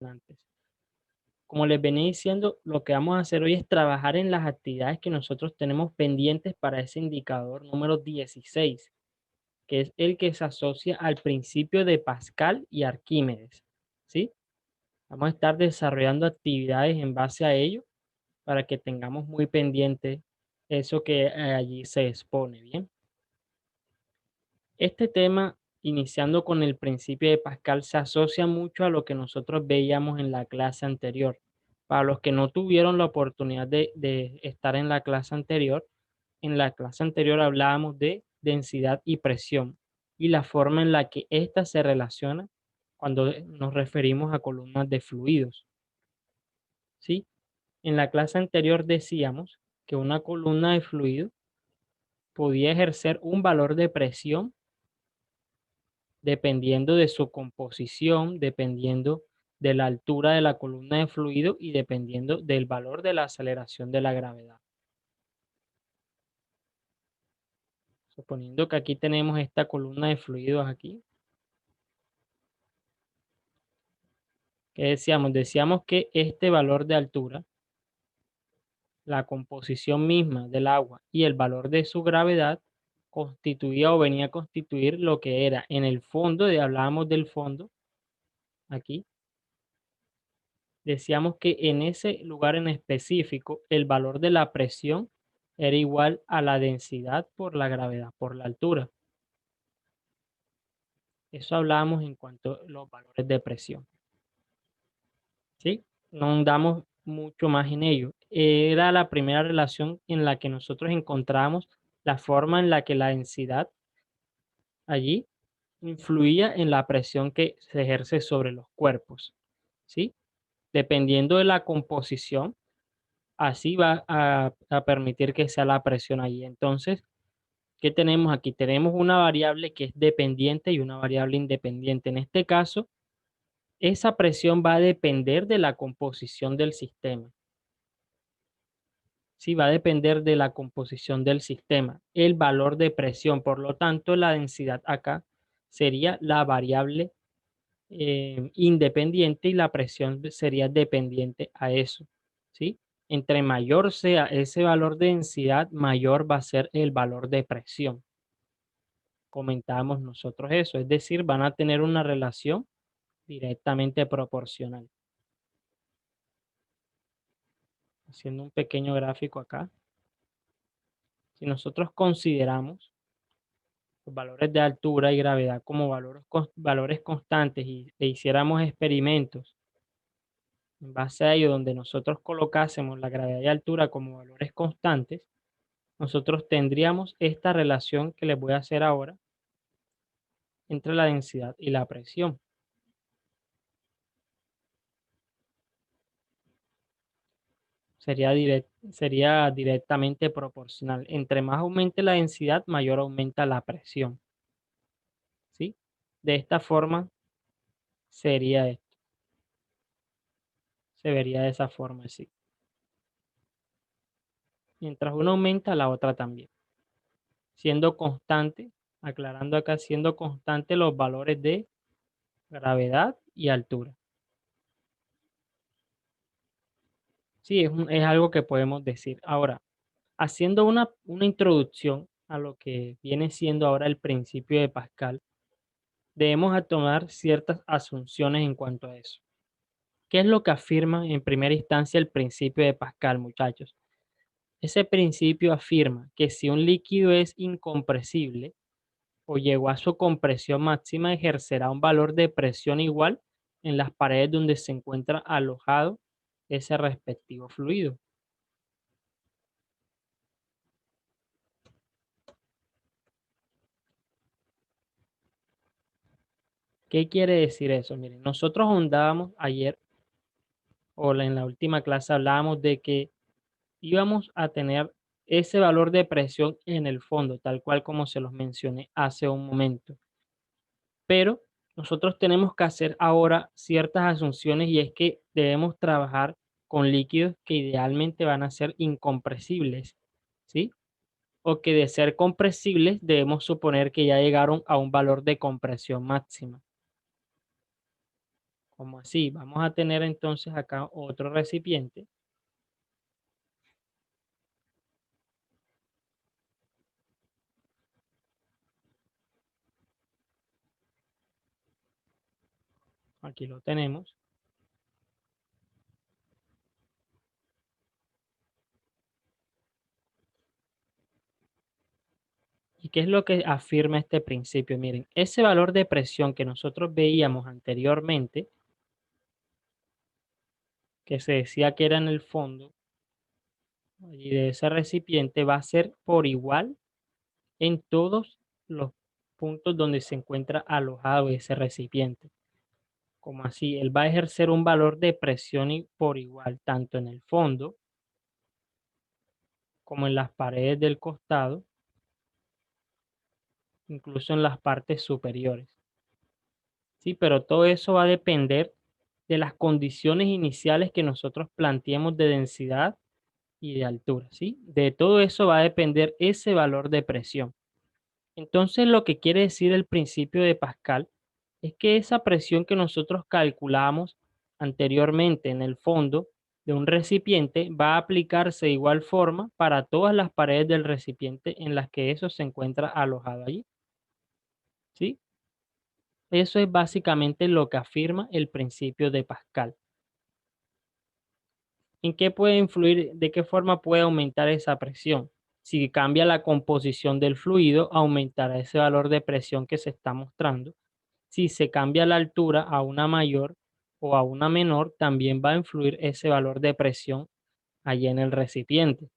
condicionantes. Como les venía diciendo, lo que vamos a hacer hoy es trabajar en las actividades que nosotros tenemos pendientes para ese indicador número 16, que es el que se asocia al principio de Pascal y Arquímedes, ¿sí? Vamos a estar desarrollando actividades en base a ello para que tengamos muy pendiente eso que allí se expone, ¿bien? Este tema, iniciando con el principio de Pascal, se asocia mucho a lo que nosotros veíamos en la clase anterior. Para los que no tuvieron la oportunidad de estar en la clase anterior hablábamos de densidad y presión y la forma en la que ésta se relaciona cuando nos referimos a columnas de fluidos, ¿sí? En la clase anterior decíamos que una columna de fluido podía ejercer un valor de presión dependiendo de su composición, dependiendo de la altura de la columna de fluido y dependiendo del valor de la aceleración de la gravedad. Suponiendo que aquí tenemos esta columna de fluidos aquí, ¿qué decíamos? Decíamos que este valor de altura, la composición misma del agua y el valor de su gravedad constituía o venía a constituir lo que era en el fondo, hablábamos del fondo aquí, decíamos que en ese lugar en específico el valor de la presión era igual a la densidad por la gravedad, por la altura. Eso hablábamos en cuanto a los valores de presión, ¿sí? No andamos mucho más en ello. Era la primera relación en la que nosotros encontramos la forma en la que la densidad allí influía en la presión que se ejerce sobre los cuerpos, ¿sí? Dependiendo de la composición, así va a permitir que sea la presión allí. Entonces, ¿qué tenemos aquí? Tenemos una variable que es dependiente y una variable independiente. En este caso, esa presión va a depender de la composición del sistema. Sí, va a depender de la composición del sistema, el valor de presión. Por lo tanto, la densidad acá sería la variable independiente y la presión sería dependiente a eso, ¿sí? Entre mayor sea ese valor de densidad, mayor va a ser el valor de presión. Comentábamos nosotros eso, es decir, van a tener una relación directamente proporcional. Haciendo un pequeño gráfico acá. Si nosotros consideramos los valores de altura y gravedad como valores constantes e hiciéramos experimentos en base a ello donde nosotros colocásemos la gravedad y altura como valores constantes, nosotros tendríamos esta relación que les voy a hacer ahora entre la densidad y la presión. Sería directamente proporcional. Entre más aumente la densidad, mayor aumenta la presión, ¿sí? De esta forma sería esto. Se vería de esa forma, sí. Mientras uno aumenta, la otra también. Siendo constante, aclarando acá, siendo constante los valores de gravedad y altura. Sí, es algo que podemos decir. Ahora, haciendo una introducción a lo que viene siendo ahora el principio de Pascal, debemos a tomar ciertas asunciones en cuanto a eso. ¿Qué es lo que afirma en primera instancia el principio de Pascal, muchachos? Ese principio afirma que si un líquido es incompresible o llegó a su compresión máxima, ejercerá un valor de presión igual en las paredes donde se encuentra alojado ese respectivo fluido. ¿Qué quiere decir eso? Miren, nosotros ahondábamos ayer en la última clase hablábamos de que íbamos a tener ese valor de presión en el fondo, tal cual como se los mencioné hace un momento. Pero nosotros tenemos que hacer ahora ciertas asunciones y es que debemos trabajar con líquidos que idealmente van a ser incompresibles, ¿sí? O que de ser compresibles debemos suponer que ya llegaron a un valor de compresión máxima. Como así, vamos a tener entonces acá otro recipiente. Aquí lo tenemos. ¿Y qué es lo que afirma este principio? Miren, ese valor de presión que nosotros veíamos anteriormente, que se decía que era en el fondo y de ese recipiente, va a ser por igual en todos los puntos donde se encuentra alojado ese recipiente. Como así, él va a ejercer un valor de presión por igual, tanto en el fondo como en las paredes del costado, incluso en las partes superiores. Sí, pero todo eso va a depender de las condiciones iniciales que nosotros planteemos de densidad y de altura, ¿sí? De todo eso va a depender ese valor de presión. Entonces, lo que quiere decir el principio de Pascal es que esa presión que nosotros calculamos anteriormente en el fondo de un recipiente va a aplicarse de igual forma para todas las paredes del recipiente en las que eso se encuentra alojado allí, ¿sí? Eso es básicamente lo que afirma el principio de Pascal. ¿En qué puede influir? ¿De qué forma puede aumentar esa presión? Si cambia la composición del fluido, aumentará ese valor de presión que se está mostrando. Si se cambia la altura a una mayor o a una menor, también va a influir ese valor de presión allí en el recipiente.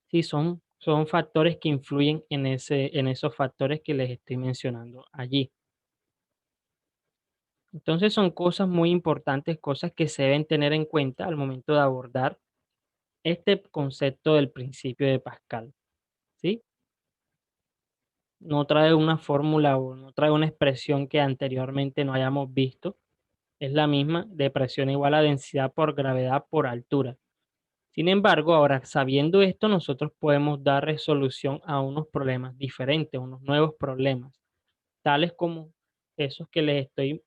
Sí, son factores que influyen en esos factores que les estoy mencionando allí. Entonces son cosas muy importantes, cosas que se deben tener en cuenta al momento de abordar este concepto del principio de Pascal, ¿sí? No trae una fórmula o no trae una expresión que anteriormente no hayamos visto. Es la misma de presión igual a densidad por gravedad por altura. Sin embargo, ahora sabiendo esto, nosotros podemos dar resolución a unos problemas diferentes, unos nuevos problemas, tales como esos que les estoy,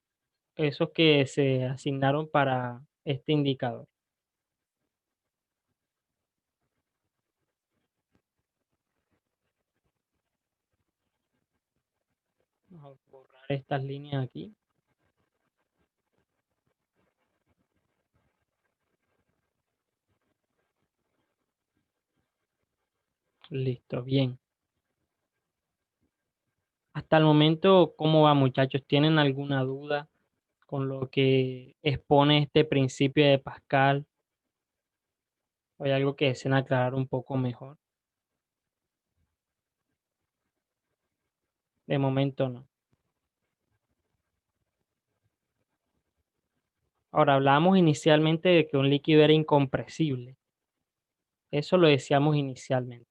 esos que se asignaron para este indicador. Vamos a borrar estas líneas aquí. Listo, bien. Hasta el momento, ¿cómo va, muchachos? ¿Tienen alguna duda con lo que expone este principio de Pascal? ¿O hay algo que deseen aclarar un poco mejor? De momento no. Ahora, hablábamos inicialmente de que un líquido era incompresible. Eso lo decíamos inicialmente.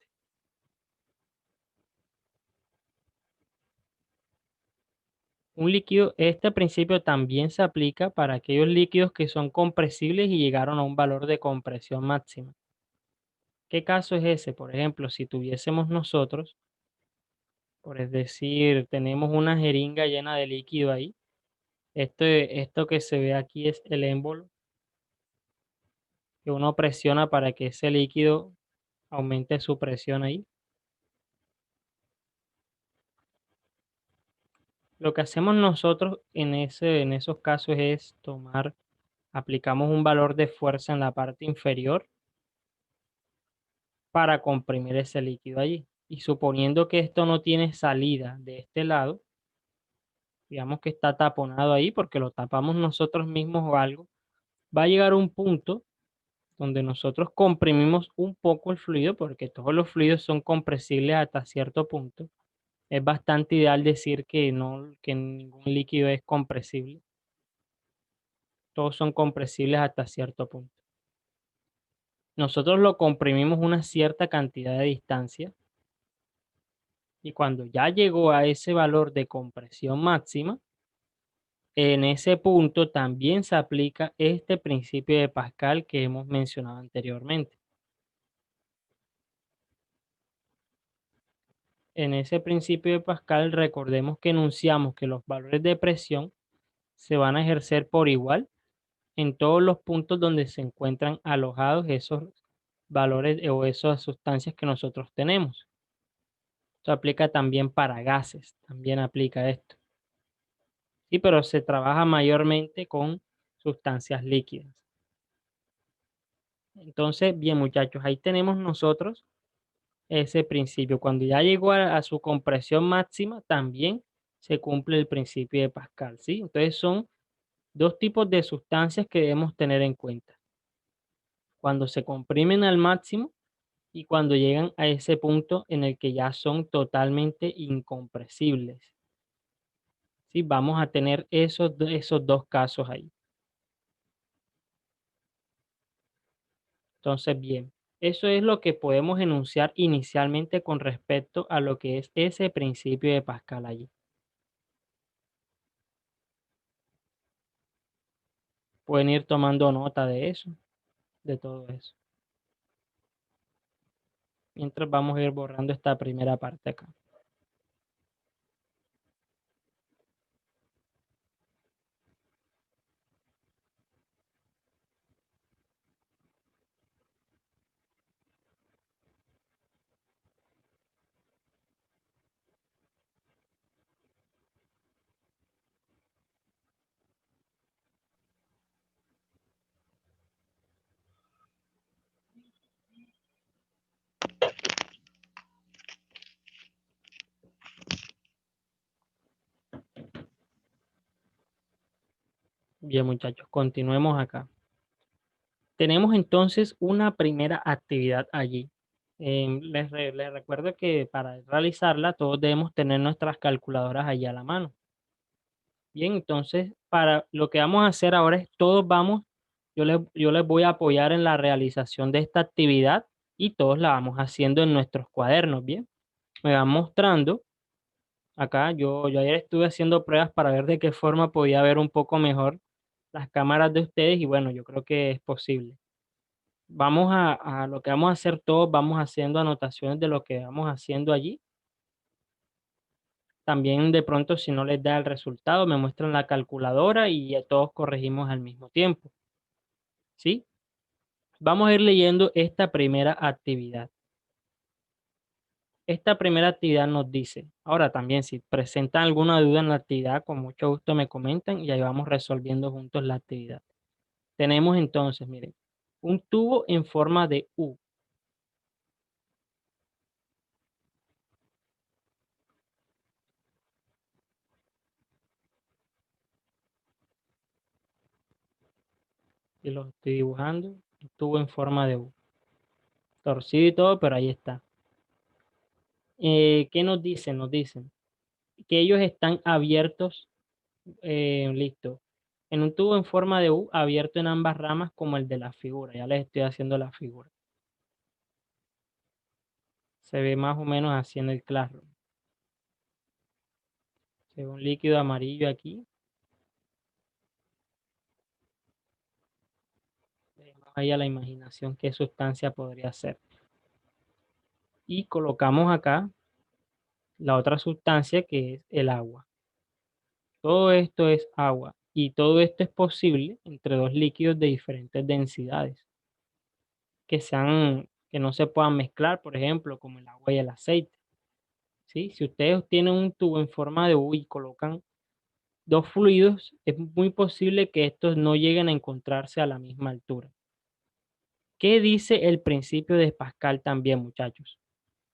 Un líquido, este principio también se aplica para aquellos líquidos que son compresibles y llegaron a un valor de compresión máxima. ¿Qué caso es ese? Por ejemplo, si tuviésemos nosotros, por es decir, tenemos una jeringa llena de líquido ahí. Esto que se ve aquí es el émbolo que uno presiona para que ese líquido aumente su presión ahí. Lo que hacemos nosotros en esos casos es aplicamos un valor de fuerza en la parte inferior para comprimir ese líquido allí. Y suponiendo que esto no tiene salida de este lado, digamos que está taponado ahí porque lo tapamos nosotros mismos o algo, va a llegar un punto donde nosotros comprimimos un poco el fluido, porque todos los fluidos son compresibles hasta cierto punto. Es bastante ideal decir que no, que ningún líquido es compresible. Todos son compresibles hasta cierto punto. Nosotros lo comprimimos una cierta cantidad de distancia y cuando ya llegó a ese valor de compresión máxima, en ese punto también se aplica este principio de Pascal que hemos mencionado anteriormente. En ese principio de Pascal recordemos que enunciamos que los valores de presión se van a ejercer por igual en todos los puntos donde se encuentran alojados esos valores o esas sustancias que nosotros tenemos. Esto aplica también para gases, también aplica esto. Sí, pero se trabaja mayormente con sustancias líquidas. Entonces, bien muchachos, ahí tenemos nosotros ese principio. Cuando ya llegó a su compresión máxima, también se cumple el principio de Pascal, ¿sí? Entonces son dos tipos de sustancias que debemos tener en cuenta. Cuando se comprimen al máximo y cuando llegan a ese punto en el que ya son totalmente incompresibles. ¿Sí? Vamos a tener esos dos casos ahí. Entonces, bien, eso es lo que podemos enunciar inicialmente con respecto a lo que es ese principio de Pascal allí. Pueden ir tomando nota de eso, de todo eso. Mientras vamos a ir borrando esta primera parte acá. Bien, muchachos, continuemos acá. Tenemos entonces una primera actividad allí. Les recuerdo que para realizarla todos debemos tener nuestras calculadoras allí a la mano. Bien, entonces para lo que vamos a hacer ahora es todos vamos, yo les voy a apoyar en la realización de esta actividad y todos la vamos haciendo en nuestros cuadernos, ¿bien? Me van mostrando acá, yo ayer estuve haciendo pruebas para ver de qué forma podía ver un poco mejor las cámaras de ustedes y bueno, yo creo que es posible. Vamos a lo que vamos a hacer todos, vamos haciendo anotaciones de lo que vamos haciendo allí. También de pronto si no les da el resultado, me muestran la calculadora y ya todos corregimos al mismo tiempo. ¿Sí? Vamos a ir leyendo esta primera actividad. Esta primera actividad nos dice, ahora también si presentan alguna duda en la actividad, con mucho gusto me comentan y ahí vamos resolviendo juntos la actividad. Tenemos entonces, miren, un tubo en forma de U. Y lo estoy dibujando, un tubo en forma de U. Torcido y todo, pero ahí está. ¿Qué nos dicen? Nos dicen que ellos están abiertos, listo, en un tubo en forma de U abierto en ambas ramas como el de la figura. Ya les estoy haciendo la figura. Se ve más o menos así en el Classroom. Se ve un líquido amarillo aquí. Dejemos ahí a la imaginación qué sustancia podría ser. Y colocamos acá la otra sustancia que es el agua. Todo esto es agua y todo esto es posible entre dos líquidos de diferentes densidades que no se puedan mezclar, por ejemplo, como el agua y el aceite. ¿Sí? Si ustedes tienen un tubo en forma de U y colocan dos fluidos, es muy posible que estos no lleguen a encontrarse a la misma altura. ¿Qué dice el principio de Pascal también, muchachos?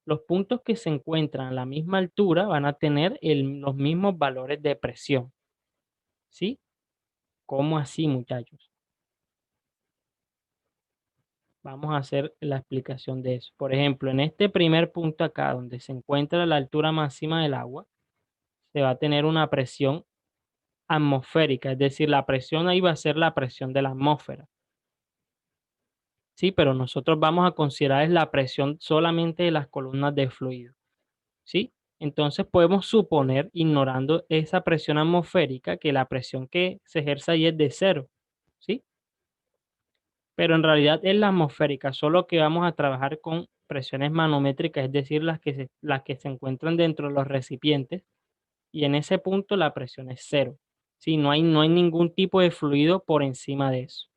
Los puntos que se encuentran a la misma altura van a tener los mismos valores de presión. ¿Sí? ¿Cómo así, muchachos? Vamos a hacer la explicación de eso. Por ejemplo, en este primer punto acá, donde se encuentra la altura máxima del agua, se va a tener una presión atmosférica, es decir, la presión ahí va a ser la presión de la atmósfera. Sí, pero nosotros vamos a considerar es la presión solamente de las columnas de fluido. ¿Sí? Entonces podemos suponer, ignorando esa presión atmosférica, que la presión que se ejerce ahí es de cero. ¿Sí? Pero en realidad es la atmosférica, solo que vamos a trabajar con presiones manométricas, es decir, las que se encuentran dentro de los recipientes, y en ese punto la presión es cero. Sí, no hay ningún tipo de fluido por encima de eso.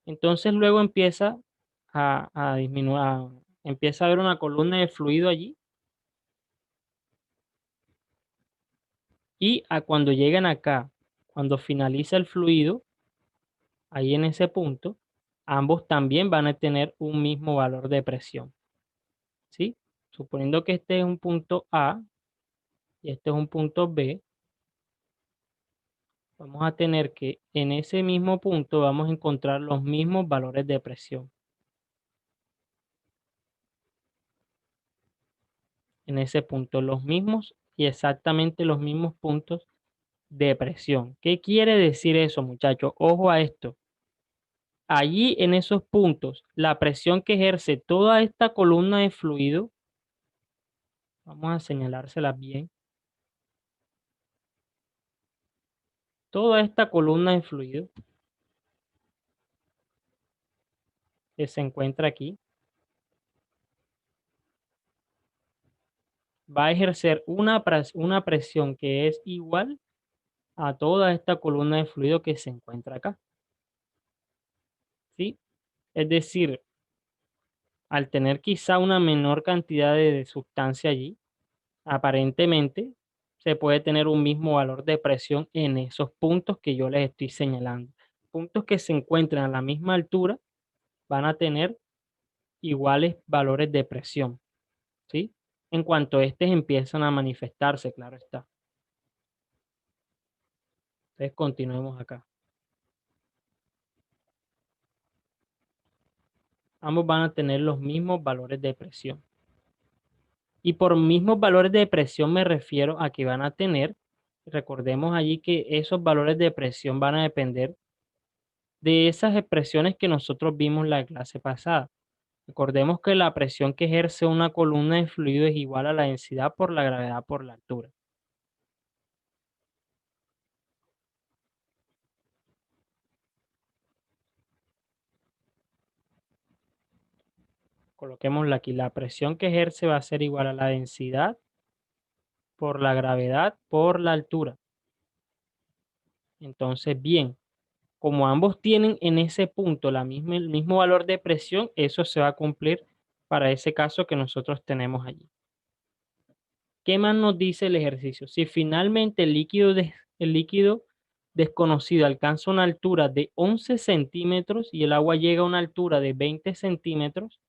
Entonces luego empieza a disminuir, empieza a haber una columna de fluido allí y a cuando llegan acá, cuando finaliza el fluido, ahí en ese punto, ambos también van a tener un mismo valor de presión, ¿sí? Suponiendo que este es un punto A y este es un punto B, vamos a tener que en ese mismo punto vamos a encontrar los mismos valores de presión. En ese punto, los mismos y exactamente los mismos puntos de presión. ¿Qué quiere decir eso, muchachos? Ojo a esto. Allí en esos puntos, la presión que ejerce toda esta columna de fluido, vamos a señalársela bien, toda esta columna de fluido que se encuentra aquí, va a ejercer una presión que es igual a toda esta columna de fluido que se encuentra acá, ¿sí? Es decir, al tener quizá una menor cantidad de sustancia allí, aparentemente se puede tener un mismo valor de presión en esos puntos que yo les estoy señalando. Puntos que se encuentran a la misma altura van a tener iguales valores de presión, ¿sí? En cuanto estos empiezan a manifestarse, claro está. Entonces continuemos acá. Ambos van a tener los mismos valores de presión. Y por mismos valores de presión me refiero a que van a tener, recordemos allí que esos valores de presión van a depender de esas expresiones que nosotros vimos en la clase pasada. Recordemos que la presión que ejerce una columna de fluido es igual a la densidad por la gravedad por la altura. Coloquémosla aquí. La presión que ejerce va a ser igual a la densidad por la gravedad por la altura. Entonces, bien, como ambos tienen en ese punto el mismo valor de presión, eso se va a cumplir para ese caso que nosotros tenemos allí. ¿Qué más nos dice el ejercicio? Si finalmente el líquido desconocido alcanza una altura de 11 centímetros y el agua llega a una altura de 20 centímetros,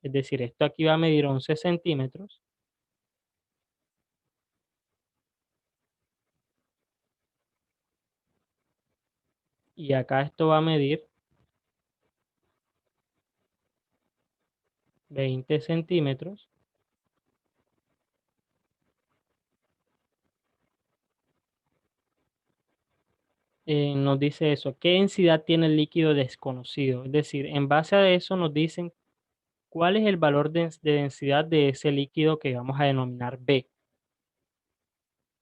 es decir, esto aquí va a medir 11 centímetros, y acá esto va a medir 20 centímetros. Nos dice eso, ¿qué densidad tiene el líquido desconocido? Es decir, en base a eso nos dicen cuál es el valor de densidad de ese líquido que vamos a denominar B.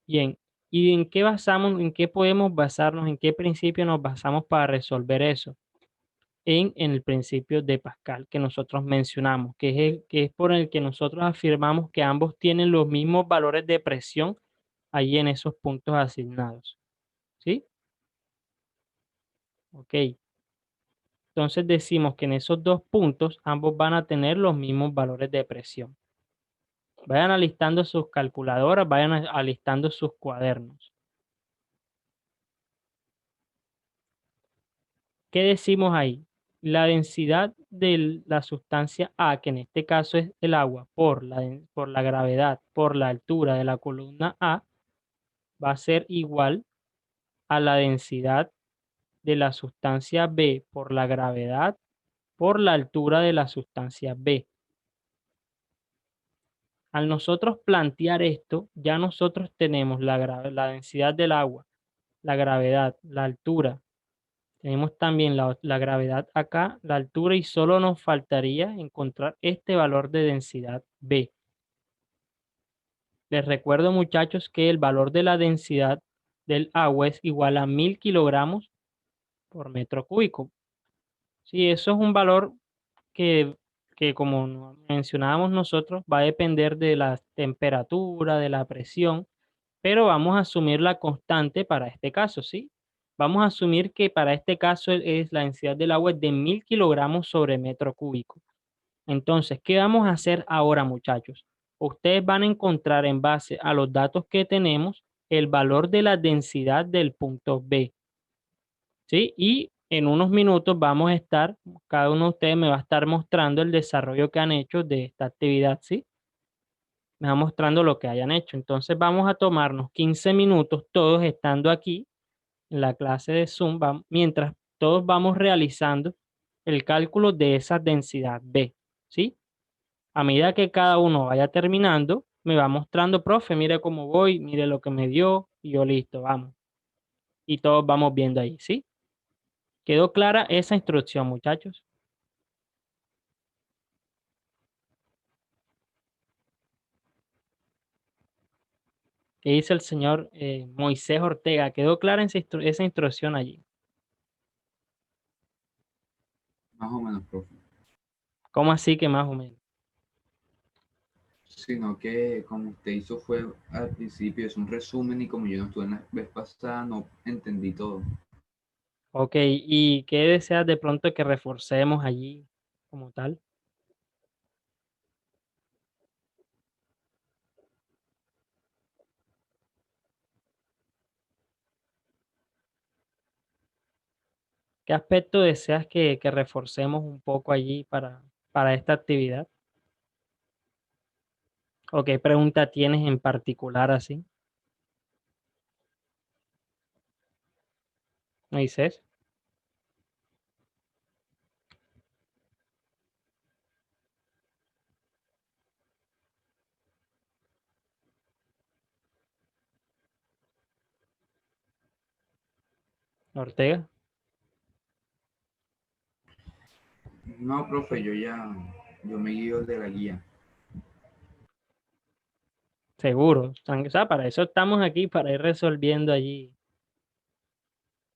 Bien, ¿y en qué basamos, en qué podemos basarnos, en qué principio nos basamos para resolver eso? En el principio de Pascal que nosotros mencionamos, que es por el que nosotros afirmamos que ambos tienen los mismos valores de presión allí en esos puntos asignados. ¿Sí? Ok. Entonces decimos que en esos dos puntos ambos van a tener los mismos valores de presión. Vayan alistando sus calculadoras, vayan alistando sus cuadernos. ¿Qué decimos ahí? La densidad de la sustancia A, que en este caso es el agua, por la gravedad, por la altura de la columna A, va a ser igual a la densidad de la sustancia B por la gravedad por la altura de la sustancia B. Al nosotros plantear esto, ya nosotros tenemos la densidad del agua, la gravedad, la altura. Tenemos también la gravedad acá, la altura, y solo nos faltaría encontrar este valor de densidad B. Les recuerdo, muchachos, que el valor de la densidad del agua es igual a 1000 kilogramos por metro cúbico. Sí, eso es un valor que, que como mencionábamos nosotros, va a depender de la temperatura, de la presión, pero vamos a asumir la constante para este caso, ¿sí? Vamos a asumir que para este caso es la densidad del agua es de 1000 kilogramos sobre metro cúbico. Entonces, ¿qué vamos a hacer ahora, muchachos? Ustedes van a encontrar en base a los datos que tenemos el valor de la densidad del punto B, ¿sí? Y en unos minutos vamos a estar, cada uno de ustedes me va a estar mostrando el desarrollo que han hecho de esta actividad, ¿sí? Me va mostrando lo que hayan hecho. Entonces vamos a tomarnos 15 minutos todos estando aquí en la clase de Zoom, mientras todos vamos realizando el cálculo de esa densidad B, ¿sí? A medida que cada uno vaya terminando, me va mostrando, profe, mire cómo voy, mire lo que me dio, y yo listo, vamos. Y todos vamos viendo ahí, ¿sí? ¿Quedó clara esa instrucción, muchachos? ¿Qué dice el señor Moisés Ortega? ¿Quedó clara esa instrucción allí? Más o menos, profe. ¿Cómo así que más o menos? Sino que como usted hizo fue al principio, es un resumen y como yo no estuve en la vez pasada, no entendí todo. Ok, ¿y qué deseas de pronto que reforcemos allí como tal? ¿Qué aspecto deseas que reforcemos un poco allí para esta actividad? ¿O qué pregunta tienes en particular así? Moisés, Ortega. No, profe, yo me guío de la guía. Seguro. O sea, para eso estamos aquí, para ir resolviendo allí.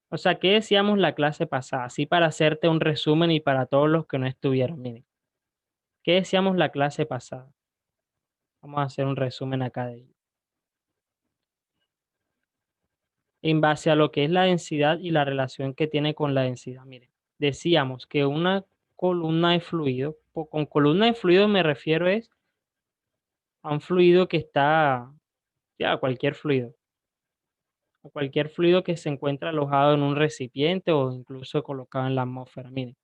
O sea, ¿qué decíamos la clase pasada? Así para hacerte un resumen y para todos los que no estuvieron. Miren, ¿qué decíamos la clase pasada? Vamos a hacer un resumen acá de ello. En base a lo que es la densidad y la relación que tiene con la densidad. Miren, decíamos que una columna de fluido, con columna de fluido me refiero es a un fluido que está, ya, a cualquier fluido que se encuentra alojado en un recipiente o incluso colocado en la atmósfera. Miren,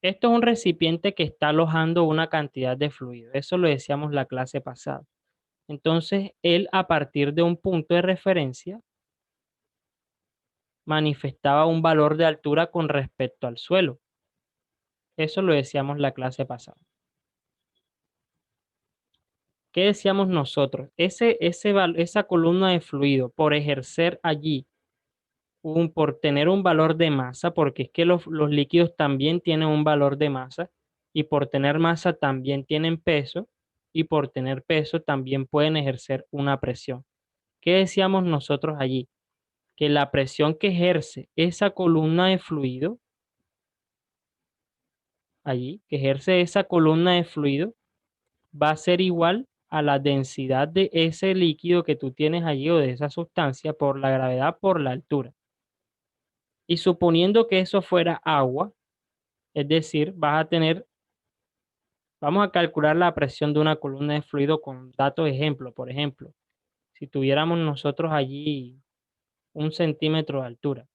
esto es un recipiente que está alojando una cantidad de fluido. Eso lo decíamos la clase pasada. Entonces, él a partir de un punto de referencia manifestaba un valor de altura con respecto al suelo. Eso lo decíamos la clase pasada. ¿Qué decíamos nosotros? Esa columna de fluido, por ejercer allí por tener un valor de masa, porque es que los líquidos también tienen un valor de masa, y por tener masa también tienen peso, y por tener peso también pueden ejercer una presión. ¿Qué decíamos nosotros allí? Que la presión que ejerce esa columna de fluido, allí, que ejerce esa columna de fluido, va a ser igual a la densidad de ese líquido que tú tienes allí o de esa sustancia por la gravedad por la altura. Y suponiendo que eso fuera agua, es decir, vamos a calcular la presión de una columna de fluido con datos ejemplo. Por ejemplo, si tuviéramos nosotros allí 1 centímetro de altura,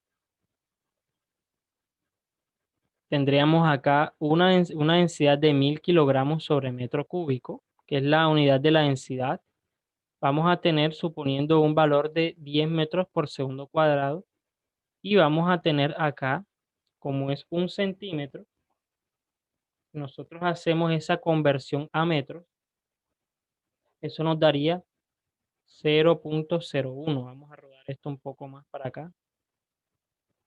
tendríamos acá una densidad de 1000 kilogramos sobre metro cúbico, que es la unidad de la densidad. Vamos a tener, suponiendo un valor de 10 metros por segundo cuadrado, y vamos a tener acá, como es 1 centímetro, nosotros hacemos esa conversión a metros, eso nos daría 0,01. Vamos a rodar esto un poco más para acá.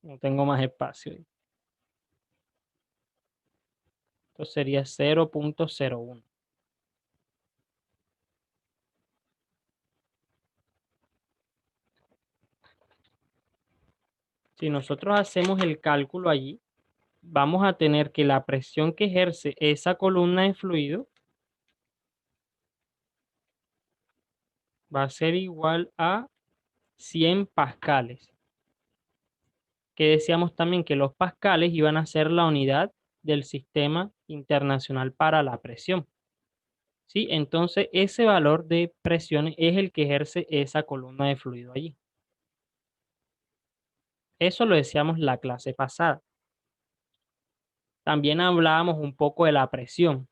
No tengo más espacio. Esto sería 0,01. Si nosotros hacemos el cálculo allí, vamos a tener que la presión que ejerce esa columna de fluido va a ser igual a 100 pascales. Que decíamos también que los pascales iban a ser la unidad del sistema internacional para la presión. ¿Sí? Entonces, ese valor de presión es el que ejerce esa columna de fluido allí. Eso lo decíamos la clase pasada. También hablábamos un poco de la presión.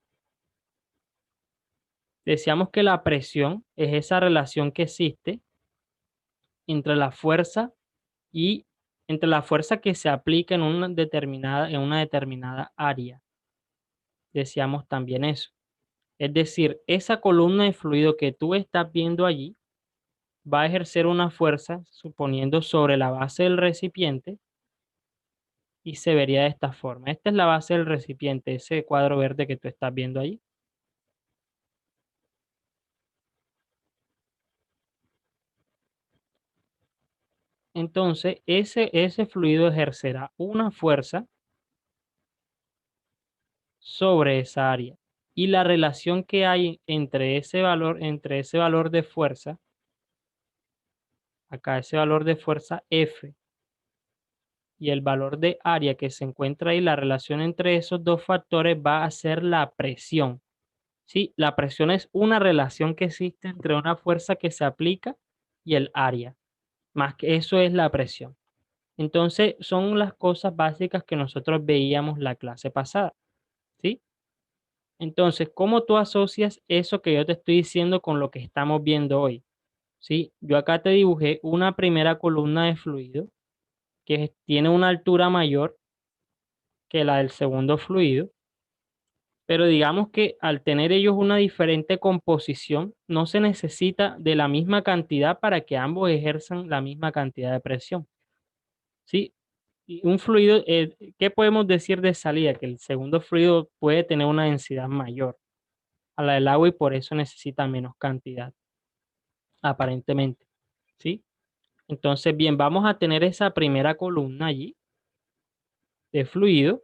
Decíamos que la presión es esa relación que existe entre la fuerza y entre la fuerza que se aplica en una determinada área. Decíamos también eso. Es decir, esa columna de fluido que tú estás viendo allí va a ejercer una fuerza, suponiendo sobre la base del recipiente, y se vería de esta forma. Esta es la base del recipiente, ese cuadro verde que tú estás viendo allí. Entonces, ese fluido ejercerá una fuerza sobre esa área. Y la relación que hay entre ese valor de fuerza, acá ese valor de fuerza F, y el valor de área que se encuentra ahí, la relación entre esos dos factores va a ser la presión. ¿Sí? La presión es una relación que existe entre una fuerza que se aplica y el área. Más que eso es la presión. Entonces, son las cosas básicas que nosotros veíamos la clase pasada. ¿Sí? Entonces, ¿cómo tú asocias eso que yo te estoy diciendo con lo que estamos viendo hoy? ¿Sí? Yo acá te dibujé una primera columna de fluido que tiene una altura mayor que la del segundo fluido, pero digamos que al tener ellos una diferente composición, no se necesita de la misma cantidad para que ambos ejerzan la misma cantidad de presión. ¿Sí? Y un fluido, ¿qué podemos decir de salida? Que el segundo fluido puede tener una densidad mayor a la del agua y por eso necesita menos cantidad, aparentemente. ¿Sí? Entonces, bien, vamos a tener esa primera columna allí de fluido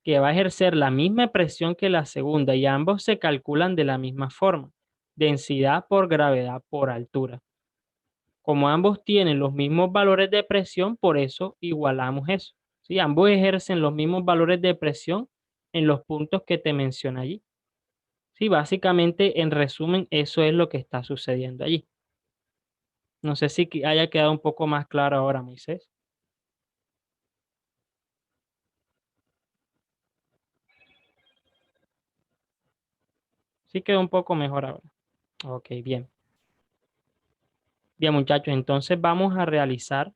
que va a ejercer la misma presión que la segunda y ambos se calculan de la misma forma, densidad por gravedad por altura. Como ambos tienen los mismos valores de presión, por eso igualamos eso. ¿Sí? Ambos ejercen los mismos valores de presión en los puntos que te mencioné allí. Sí, básicamente, en resumen, eso es lo que está sucediendo allí. No sé si haya quedado un poco más claro ahora, Moisés. Sí quedó un poco mejor ahora. Ok, bien. Bien, muchachos, entonces vamos a realizar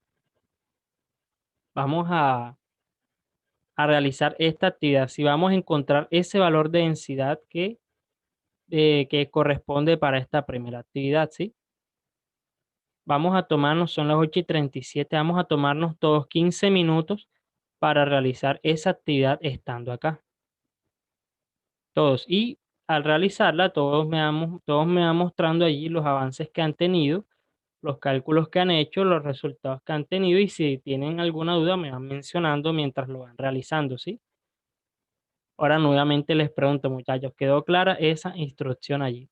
esta actividad. Si vamos a encontrar ese valor de densidad que corresponde para esta primera actividad, ¿sí? Vamos a tomarnos, son las 8:37, vamos a tomarnos todos 15 minutos para realizar esa actividad estando acá. Todos. Y al realizarla, todos me van mostrando allí los avances que han tenido, los cálculos que han hecho, los resultados que han tenido y si tienen alguna duda me van mencionando mientras lo van realizando, ¿sí? Ahora nuevamente les pregunto, muchachos, ¿quedó clara esa instrucción allí?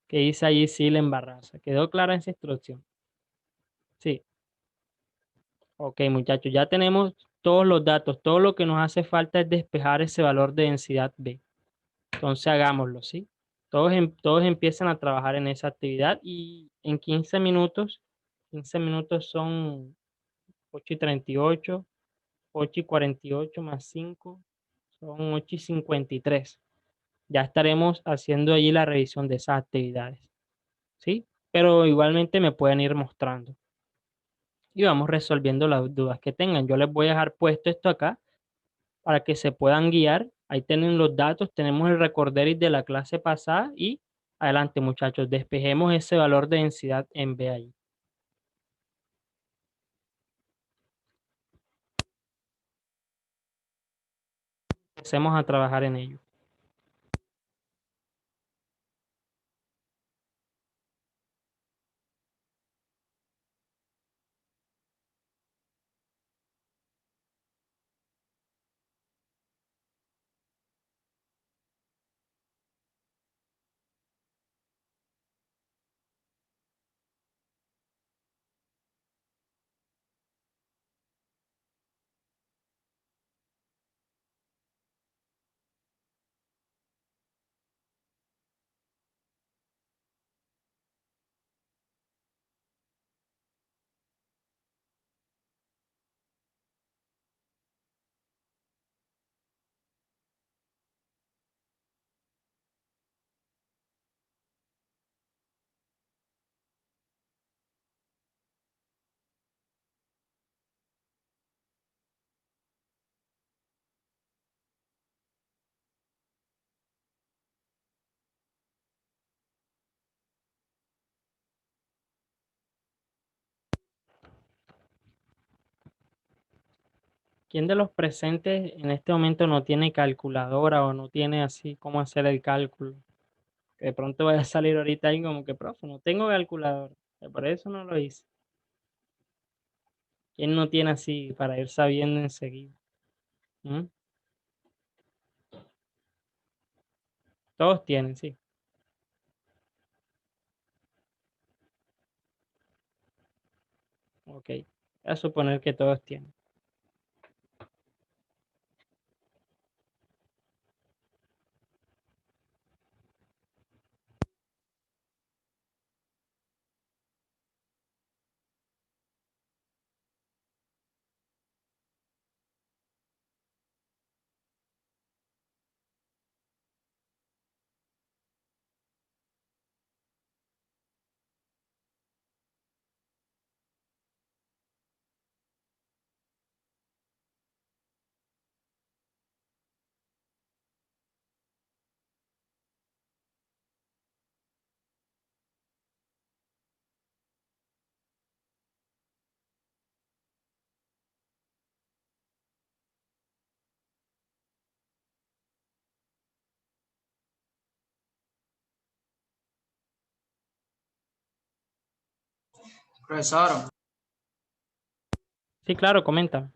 ¿Qué dice allí Silen Barraza? ¿Quedó clara esa instrucción? Sí. Ok, muchachos, ya tenemos todos los datos. Todo lo que nos hace falta es despejar ese valor de densidad B. Entonces hagámoslo, ¿sí? Todos empiezan a trabajar en esa actividad y en 15 minutos son 8:38, 8:48 más 5 son 8:53. Ya estaremos haciendo allí la revisión de esas actividades, ¿sí? Pero igualmente me pueden ir mostrando y vamos resolviendo las dudas que tengan. Yo les voy a dejar puesto esto acá para que se puedan guiar. Ahí tienen los datos, tenemos el recorderis de la clase pasada y adelante muchachos, despejemos ese valor de densidad en B ahí. Empecemos a trabajar en ello. ¿Quién de los presentes en este momento no tiene calculadora o no tiene así cómo hacer el cálculo? Que de pronto vaya a salir ahorita ahí como que, profe, no tengo calculadora. Por eso no lo hice. ¿Quién no tiene así para ir sabiendo enseguida? ¿Mm? Todos tienen, sí. Ok. Voy a suponer que todos tienen. Profesor, Sí, claro, comenta.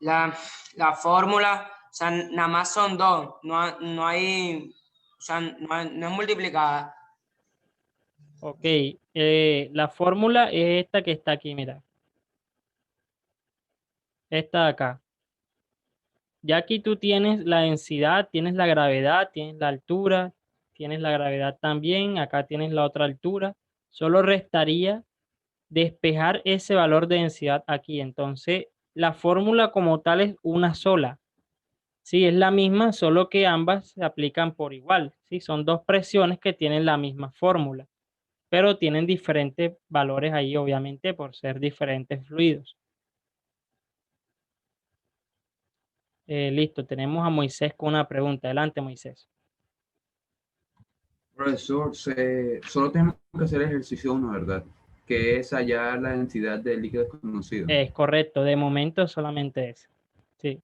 la, la fórmula, o sea, nada más son dos, no hay, o sea, no es multiplicada. Ok. La fórmula es esta que está aquí, mira. Esta de acá. Ya aquí tú tienes la densidad, tienes la gravedad, tienes la altura, tienes la gravedad también, acá tienes la otra altura. Solo restaría despejar ese valor de densidad aquí. Entonces, la fórmula como tal es una sola. Sí, es la misma, solo que ambas se aplican por igual. Sí, son dos presiones que tienen la misma fórmula, pero tienen diferentes valores ahí, obviamente, por ser diferentes fluidos. Listo, tenemos a Moisés con una pregunta. Adelante, Moisés. Profesor, solo tenemos que hacer el ejercicio uno, ¿verdad? Que es hallar la densidad del líquido desconocido. Es correcto, de momento solamente eso. Sí.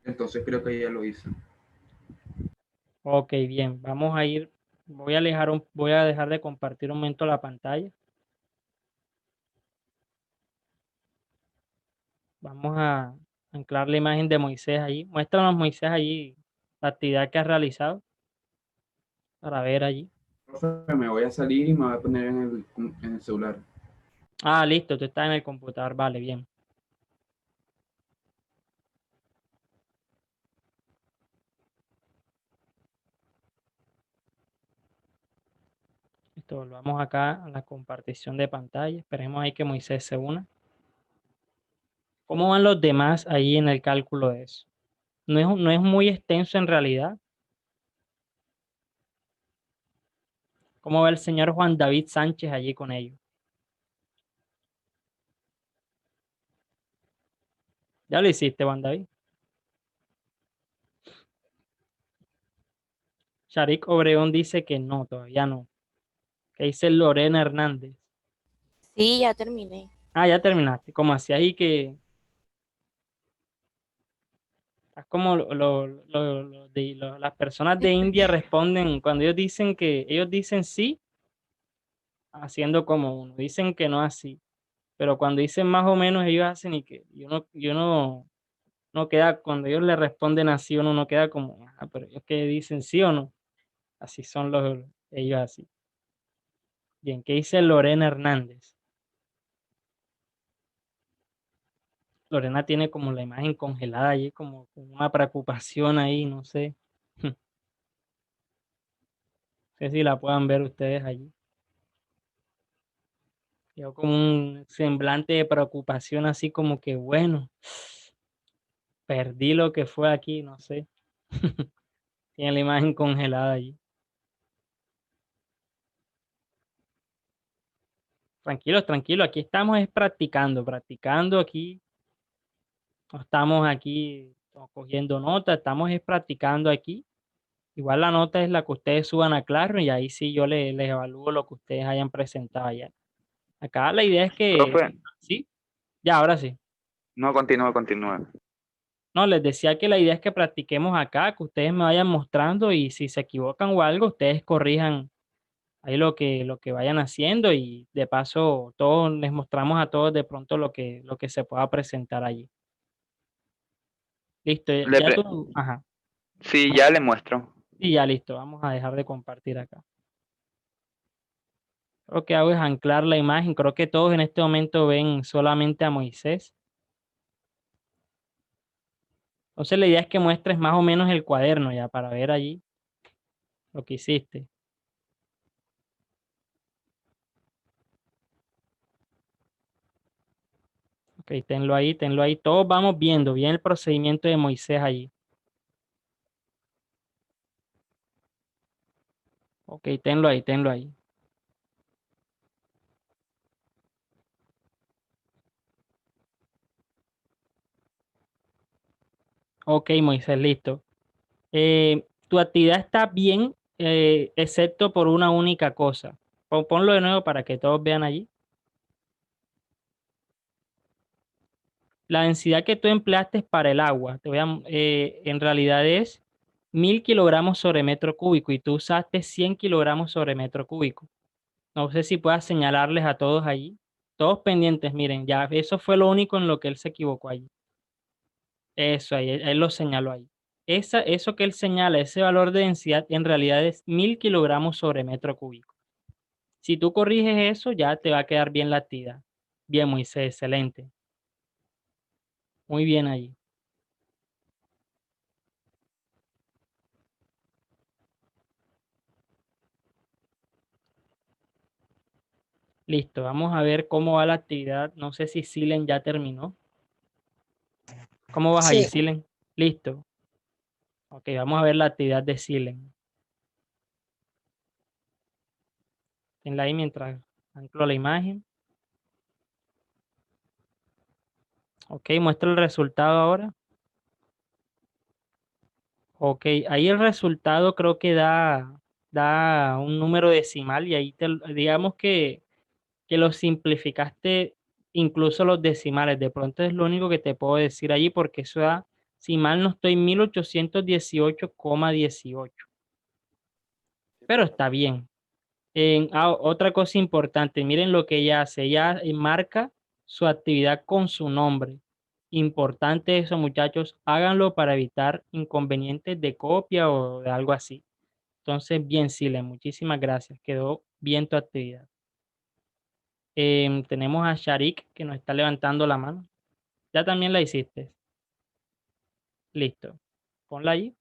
Entonces creo que ya lo hice. Ok, bien. Vamos a ir. Voy a dejar de compartir un momento la pantalla. Vamos a anclar la imagen de Moisés allí. Muéstranos, Moisés, allí la actividad que has realizado para ver allí. Profe, me voy a salir y me voy a poner en el celular. Ah, listo, tú estás en el computador. Vale, bien. Listo, volvamos acá a la compartición de pantalla. Esperemos ahí que Moisés se una. ¿Cómo van los demás ahí en el cálculo de eso? No es muy extenso en realidad. ¿Cómo va el señor Juan David Sánchez allí con ellos? Ya lo hiciste, Juan David. Sharik Obregón dice que no, todavía no. ¿Qué dice Lorena Hernández? Sí, ya terminé. Ah, ya terminaste. Como así ahí que es como las personas de India responden cuando ellos dicen que ellos dicen sí, haciendo como uno. Dicen que no así. Pero cuando dicen más o menos, ellos hacen y uno no queda, cuando ellos le responden así, uno no queda como, ah, pero ellos que dicen sí o no. Así son ellos así. Bien, ¿qué dice Lorena Hernández? Lorena tiene como la imagen congelada allí, como una preocupación ahí, no sé. No sé si la puedan ver ustedes allí. Yo como un semblante de preocupación, así como que, bueno, perdí lo que fue aquí, no sé. Tiene la imagen congelada allí. Tranquilos, tranquilos, aquí estamos es practicando aquí. No estamos aquí cogiendo nota, estamos es practicando aquí. Igual la nota es la que ustedes suban a Classroom y ahí sí yo les evalúo lo que ustedes hayan presentado allá. Acá la idea es que, Profe, sí, ya, ahora sí. no, continúa, continúa. No, les decía que la idea es que practiquemos acá, que ustedes me vayan mostrando y si se equivocan o algo, ustedes corrijan ahí lo que vayan haciendo y de paso todos les mostramos a todos de pronto lo que se pueda presentar allí. Listo, Le ya pre- tú, ajá, sí, ya le muestro. sí, ya listo, vamos a dejar de compartir acá. Lo que hago es anclar la imagen, creo que todos en este momento ven solamente a Moisés. Entonces la idea es que muestres más o menos el cuaderno ya para ver allí lo que hiciste. Ok, tenlo ahí, tenlo ahí. Todos vamos viendo bien el procedimiento de Moisés allí. Ok, tenlo ahí, tenlo ahí. Ok, Moisés, listo. Tu actividad está bien, excepto por una única cosa. Ponlo de nuevo para que todos vean allí. La densidad que tú empleaste para el agua, en realidad es 1000 kilogramos sobre metro cúbico y tú usaste 100 kilogramos sobre metro cúbico. No sé si puedas señalarles a todos allí. Todos pendientes, miren, ya eso fue lo único en lo que él se equivocó allí. Eso ahí, él lo señaló ahí. Eso que él señala, ese valor de densidad, en realidad es 1000 kilogramos sobre metro cúbico. Si tú corriges eso, ya te va a quedar bien la actividad. Bien, Moisés, excelente. Muy bien allí. Listo, vamos a ver cómo va la actividad. No sé si Silen ya terminó. ¿Cómo vas allí, Sí. Silen? Listo. Ok, vamos a ver la actividad de Silen. Tenla ahí mientras anclo la imagen. Ok, muestra el resultado ahora. Ok, ahí el resultado creo que da un número decimal y ahí digamos que lo simplificaste incluso los decimales. De pronto es lo único que te puedo decir allí porque eso da, si mal no estoy, 1818,18. Pero está bien. Otra cosa importante, miren lo que ella hace. Ella marca su actividad con su nombre. Importante eso, muchachos. Háganlo para evitar inconvenientes de copia o de algo así. Entonces, bien, Silen, muchísimas gracias. Quedó bien tu actividad. Tenemos a Sharik que nos está levantando la mano. Ya también la hiciste. Listo. Ponla ahí.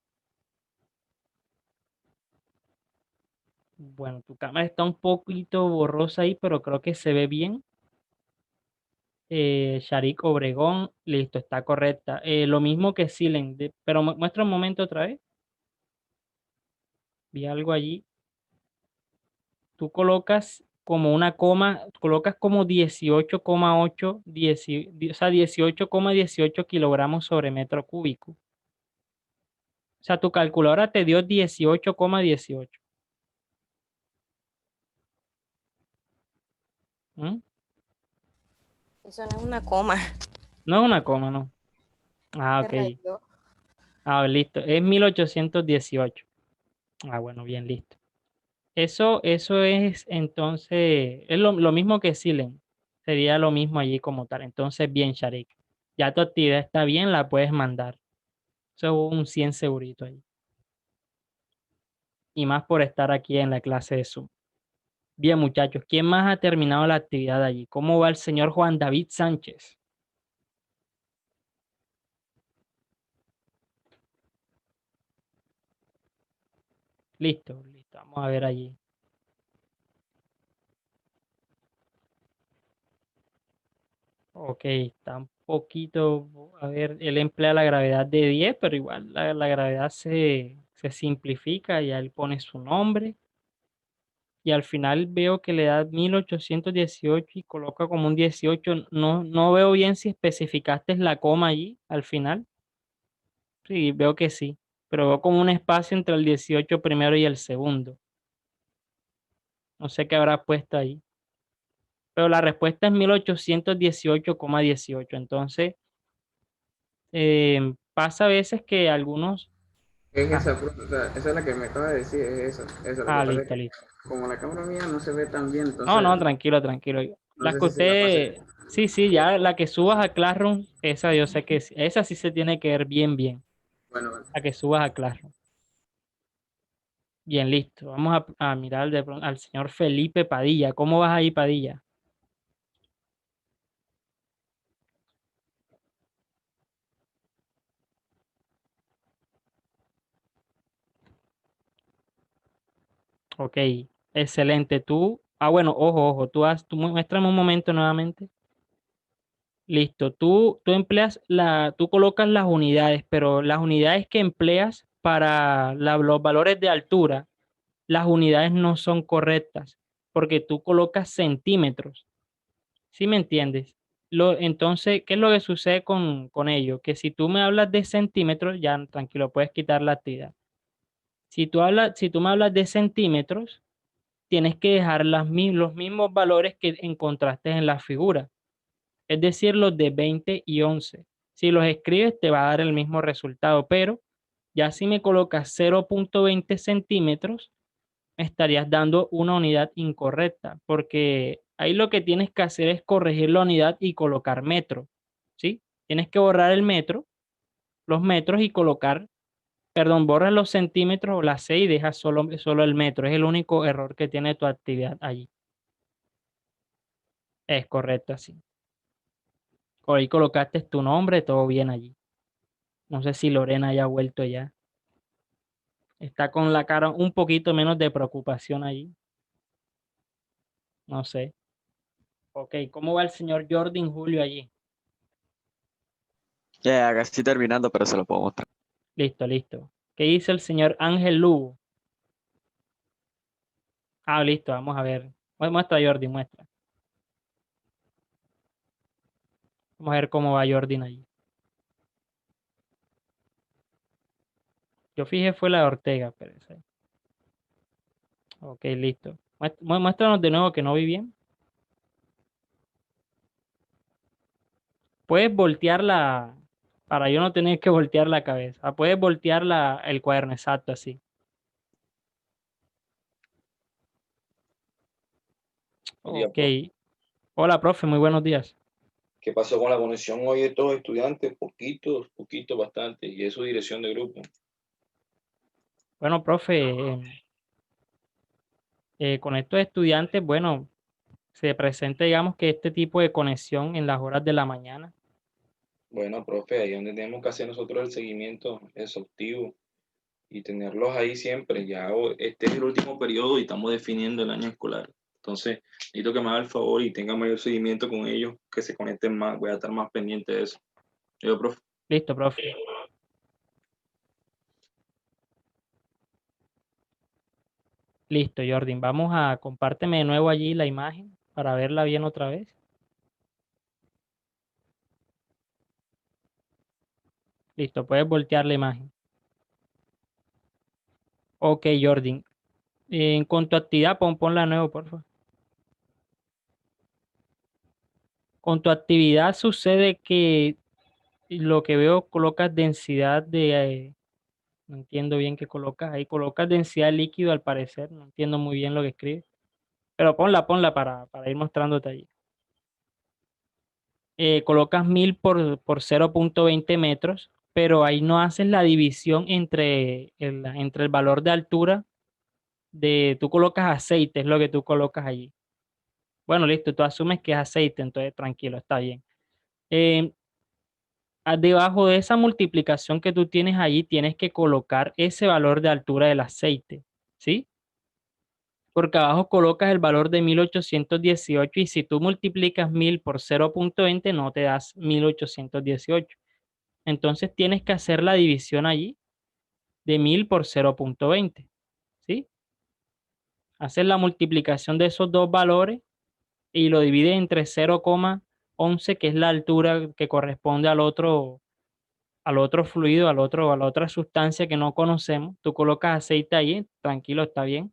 Bueno, tu cámara está un poquito borrosa ahí, pero creo que se ve bien. Sharik Obregón, listo, está correcta. Lo mismo que Silen, pero muestra un momento otra vez. Vi algo allí. Tú colocas como una coma, colocas como 18,8, o sea, 18,18 kilogramos sobre metro cúbico. O sea, tu calculadora te dio 18,18. ¿Mm? Eso no es una coma. No es una coma, no. Ah, Se ok. rayó. Ah, listo. Es 1818. Ah, bueno, bien, listo. Eso es entonces, es lo mismo que Silen. Sería lo mismo allí como tal. Entonces, bien, Sharik. Ya tu actividad está bien, la puedes mandar. Eso es un 100 segurito ahí. Y más por estar aquí en la clase de Zoom. Bien, muchachos, ¿quién más ha terminado la actividad allí? ¿Cómo va el señor Juan David Sánchez? Listo, listo. Vamos a ver allí. Ok, está un poquito, a ver, él emplea la gravedad de 10, pero igual la gravedad se simplifica y él pone su nombre. Y al final veo que le da 1818 y coloca como un 18. No, no veo bien si especificaste la coma allí al final. Sí, veo que sí, pero veo como un espacio entre el 18 primero y el segundo. No sé qué habrá puesto ahí. Pero la respuesta es 1818,18. Entonces, Pasa a veces que algunos... Es Ah, esa, profe, o sea, esa es la que me acaba de decir, es esa. Lo que pasa es listo, que listo. como la cámara mía no se ve tan bien, No, no, entonces tranquilo, tranquilo. no Las sé que si se la pase. usted... Sí, sí, ya la que subas a Classroom, esa yo sé que sí. Esa sí se tiene que ver bien, bien. Bueno, bueno. La que subas a Classroom. Bien, listo. Vamos a mirar al señor Felipe Padilla. ¿Cómo vas ahí, Padilla? Ok, excelente. Bueno, ojo, ojo. Tú muéstrame un momento nuevamente. Listo. Tú colocas las unidades, pero las unidades que empleas para los valores de altura, las unidades no son correctas, porque tú colocas centímetros. ¿Sí me entiendes? Entonces, ¿qué es lo que sucede con ello? Que si tú me hablas de centímetros, ya tranquilo, puedes quitar la actividad. Si tú me hablas de centímetros, tienes que dejar los mismos valores que encontraste en la figura, es decir, los de 20 y 11. Si los escribes, te va a dar el mismo resultado, pero ya si me colocas 0,20 centímetros, estarías dando una unidad incorrecta, porque ahí lo que tienes que hacer es corregir la unidad y colocar metro, ¿sí? Tienes que borrar el metro, los metros y colocar, perdón, borras los centímetros o la C y dejas solo el metro. Es el único error que tiene tu actividad allí. Es correcto así. Por ahí colocaste tu nombre, todo bien allí. No sé si Lorena haya vuelto ya. Está con la cara un poquito menos de preocupación allí. No sé. Ok, ¿cómo va el señor Jordan Julio allí? Ya, casi terminando, pero se lo puedo mostrar. Listo, listo. ¿Qué dice el señor Ángel Lugo? Listo, vamos a ver. Muestra Jordi, muestra. Vamos a ver cómo va Jordi allí. Yo fijé fue la de Ortega, pero ok, listo. Muéstranos de nuevo que no vi bien. Puedes voltearla para yo no tener que voltear la cabeza. Puedes voltear el cuaderno, exacto, así. Día, Ok. profe. Hola, profe, muy buenos días. ¿Qué pasó con la conexión hoy de todos los estudiantes? Poquitos, poquitos, bastante. Y eso dirección de grupo. Bueno, profe, con estos estudiantes, bueno, se presenta, digamos que este tipo de conexión en las horas de la mañana. Bueno, profe, ahí es donde tenemos que hacer nosotros el seguimiento exhaustivo y tenerlos ahí siempre. Este es el último periodo y estamos definiendo el año escolar. Entonces, necesito que me haga el favor y tenga mayor seguimiento con ellos, que se conecten más. Voy a estar más pendiente de eso. Yo, profe. Listo, profe. Listo, Jordan. Compárteme de nuevo allí la imagen para verla bien otra vez. Listo, puedes voltear la imagen. Ok, Jordan. Con tu actividad, ponla de nuevo, por favor. Con tu actividad sucede que lo que veo colocas densidad no entiendo bien qué colocas ahí. Colocas densidad de líquido al parecer. No entiendo muy bien lo que escribes. Pero ponla para ir mostrándote allí. Colocas 1000 por 0,20 metros, pero ahí no haces la división entre el valor de altura tú colocas aceite, es lo que tú colocas allí. Bueno, listo, tú asumes que es aceite, entonces tranquilo, está bien. Eh, Debajo de esa multiplicación que tú tienes allí, tienes que colocar ese valor de altura del aceite, ¿sí? Porque abajo colocas el valor de 1818 y si tú multiplicas 1000 por 0,20 no te das 1818. Entonces tienes que hacer la división allí de 1000 por 0,20, ¿sí? Haces la multiplicación de esos dos valores y lo divides entre 0,11, que es la altura que corresponde al otro fluido, a la otra sustancia que no conocemos. Tú colocas aceite ahí, tranquilo, está bien.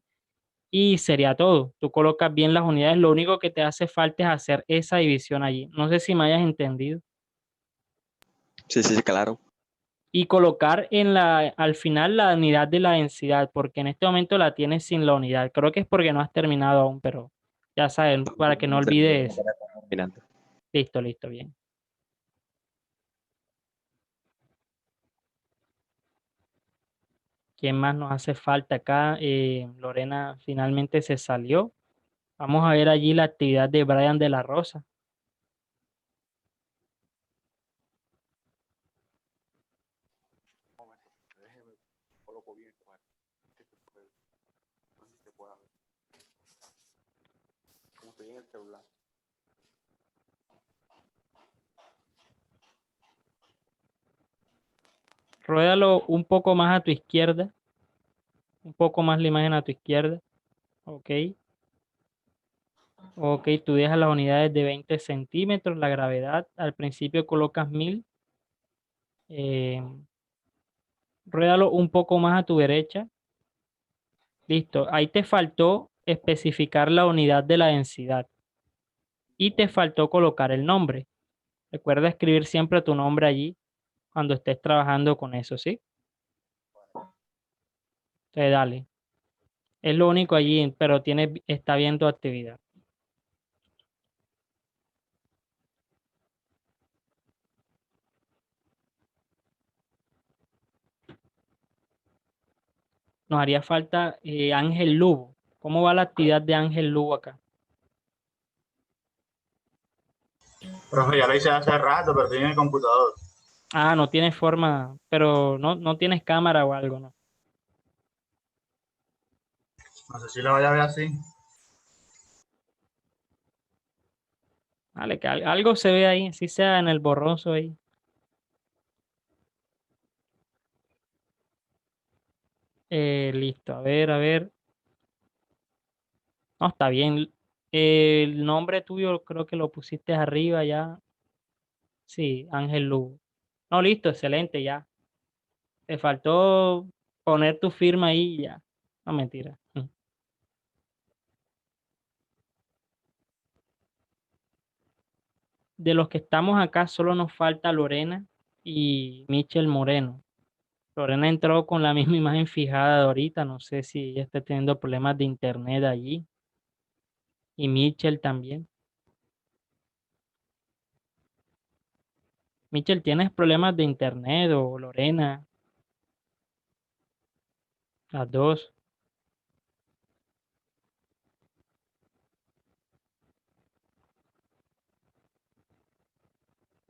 Y sería todo. Tú colocas bien las unidades. Lo único que te hace falta es hacer esa división allí. No sé si me hayas entendido. Sí, sí, claro. y colocar al final la unidad de la densidad, porque en este momento la tienes sin la unidad. Creo que es porque no has terminado aún, pero ya saben, para que no olvides. Mirando. Listo, listo, bien. ¿Quién más nos hace falta acá? Lorena finalmente se salió. Vamos a ver allí la actividad de Brian de la Rosa. Ruédalo un poco más a tu izquierda. Un poco más la imagen a tu izquierda. Ok. Ok, tú dejas las unidades de 20 centímetros, la gravedad. Al principio colocas 1000. Ruédalo un poco más a tu derecha. Listo. Ahí te faltó especificar la unidad de la densidad. Y te faltó colocar el nombre. Recuerda escribir siempre tu nombre allí cuando estés trabajando con eso, ¿sí? Entonces, dale. Es lo único allí, pero está bien tu actividad. Nos haría falta Ángel Lugo. ¿Cómo va la actividad de Ángel Lugo acá? Profe, ya lo hice hace rato, pero estoy en el computador. Ah, no tienes forma, pero no tienes cámara o algo, ¿no? No sé si lo vaya a ver así. Vale, que algo se ve ahí, si sea en el borroso ahí. Listo, a ver, a ver. No, está bien. El nombre tuyo creo que lo pusiste arriba ya. Sí, Ángel Lugo. No, listo, excelente, ya. Te faltó poner tu firma ahí y ya. No, mentira. De los que estamos acá, solo nos falta Lorena y Michel Moreno. Lorena entró con la misma imagen fijada de ahorita. No sé si ella está teniendo problemas de internet allí. Y Michel también. Michel, ¿tienes problemas de internet o Lorena? Las dos.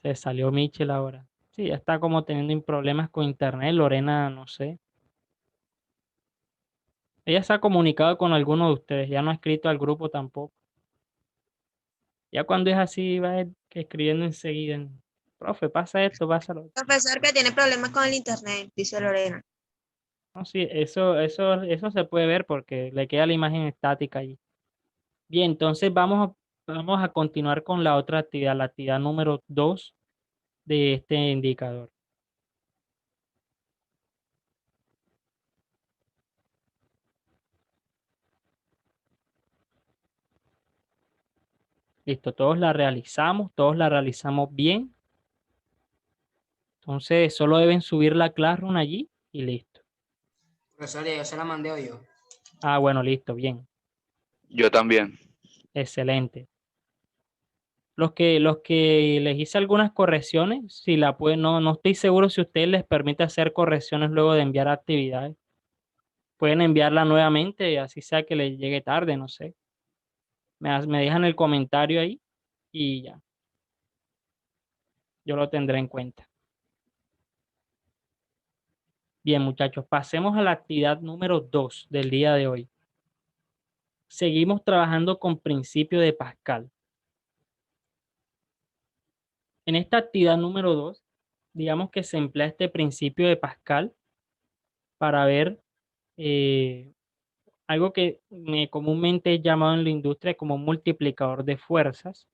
Se salió Michel ahora. Sí, ya está como teniendo problemas con internet. Lorena, no sé. Ella se ha comunicado con alguno de ustedes. Ya no ha escrito al grupo tampoco. Ya cuando es así, va que escribiendo enseguida. Profe, pasa esto, pasa lo otro. Profesor que tiene problemas con el internet, dice Lorena. No, sí, eso se puede ver porque le queda la imagen estática allí. Bien, entonces vamos a continuar con la otra actividad, la actividad número 2 de este indicador. Listo, todos la realizamos bien. Entonces solo deben subir la Classroom allí y listo. Profesor, ya yo se la mandé hoy yo. Ah, bueno, listo, bien. Yo también. Excelente. Los que les hice algunas correcciones, si la pueden, no estoy seguro si a ustedes les permite hacer correcciones luego de enviar actividades. Pueden enviarla nuevamente, así sea que les llegue tarde, no sé. Me dejan el comentario ahí y ya. Yo lo tendré en cuenta. Bien, muchachos, pasemos a la actividad número 2 del día de hoy. Seguimos trabajando con principio de Pascal. En esta actividad número 2, digamos que se emplea este principio de Pascal para ver algo que comúnmente es llamado en la industria como multiplicador de fuerzas,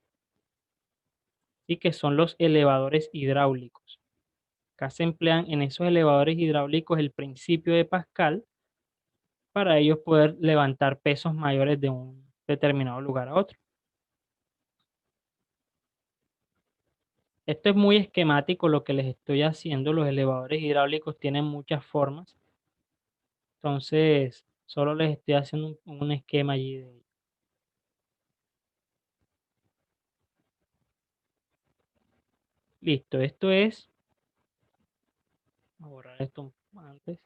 y que son los elevadores hidráulicos. Acá se emplean en esos elevadores hidráulicos el principio de Pascal para ellos poder levantar pesos mayores de un determinado lugar a otro. Esto es muy esquemático lo que les estoy haciendo. Los elevadores hidráulicos tienen muchas formas. Entonces, solo les estoy haciendo un esquema allí de... Listo, esto es... Voy a borrar esto antes.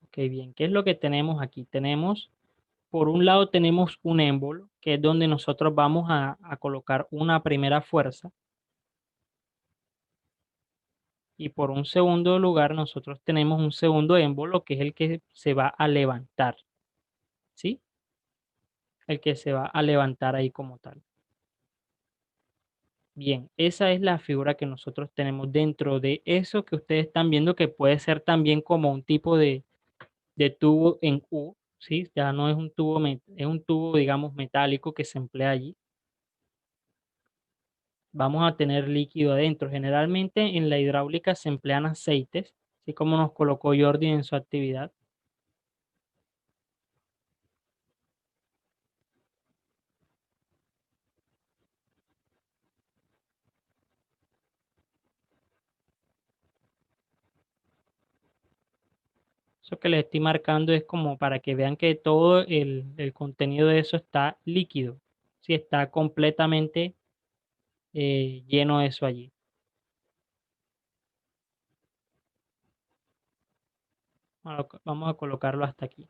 Ok, bien. ¿Qué es lo que tenemos aquí? Tenemos, por un lado tenemos un émbolo, que es donde nosotros vamos a colocar una primera fuerza. Y por un segundo lugar, nosotros tenemos un segundo émbolo, que es el que se va a levantar. ¿Sí? El que se va a levantar ahí como tal. Bien, esa es la figura que nosotros tenemos dentro de eso que ustedes están viendo, que puede ser también como un tipo de tubo en U, ¿sí? Ya no es un tubo, es un tubo, digamos, metálico que se emplea allí. Vamos a tener líquido adentro. Generalmente en la hidráulica se emplean aceites, así como nos colocó Jordi en su actividad. Eso que les estoy marcando es como para que vean que todo el contenido de eso está líquido, ¿sí? Está completamente lleno de eso allí. Vamos a colocarlo hasta aquí.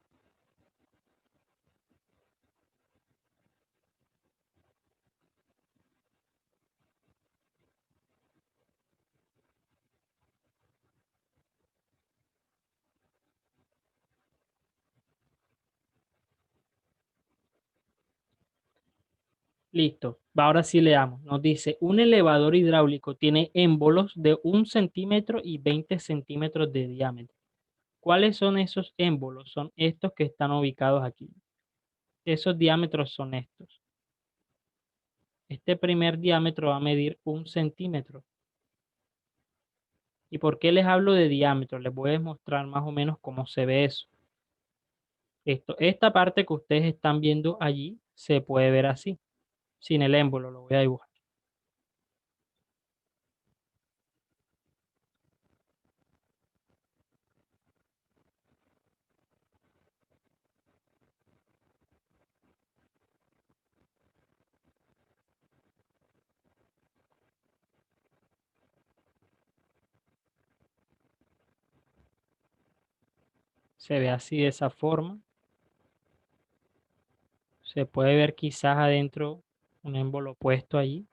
Listo. Ahora sí leamos. Nos dice, un elevador hidráulico tiene émbolos de 1 centímetro y 20 centímetros de diámetro. ¿Cuáles son esos émbolos? Son estos que están ubicados aquí. Esos diámetros son estos. Este primer diámetro va a medir 1 centímetro. ¿Y por qué les hablo de diámetro? Les voy a mostrar más o menos cómo se ve eso. Esta parte que ustedes están viendo allí se puede ver así, sin el émbolo, lo voy a dibujar. Se ve así de esa forma. Se puede ver quizás adentro un émbolo puesto allí.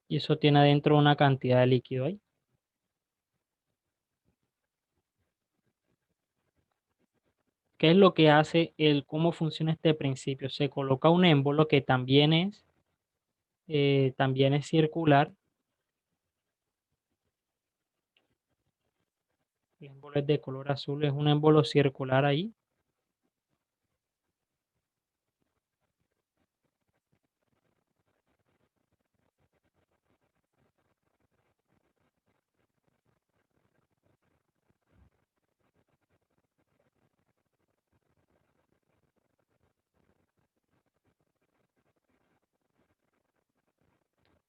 Y eso tiene adentro una cantidad de líquido ahí. ¿Qué es lo que hace cómo funciona este principio? Se coloca un émbolo que también es circular. El émbolo es de color azul, es un émbolo circular ahí.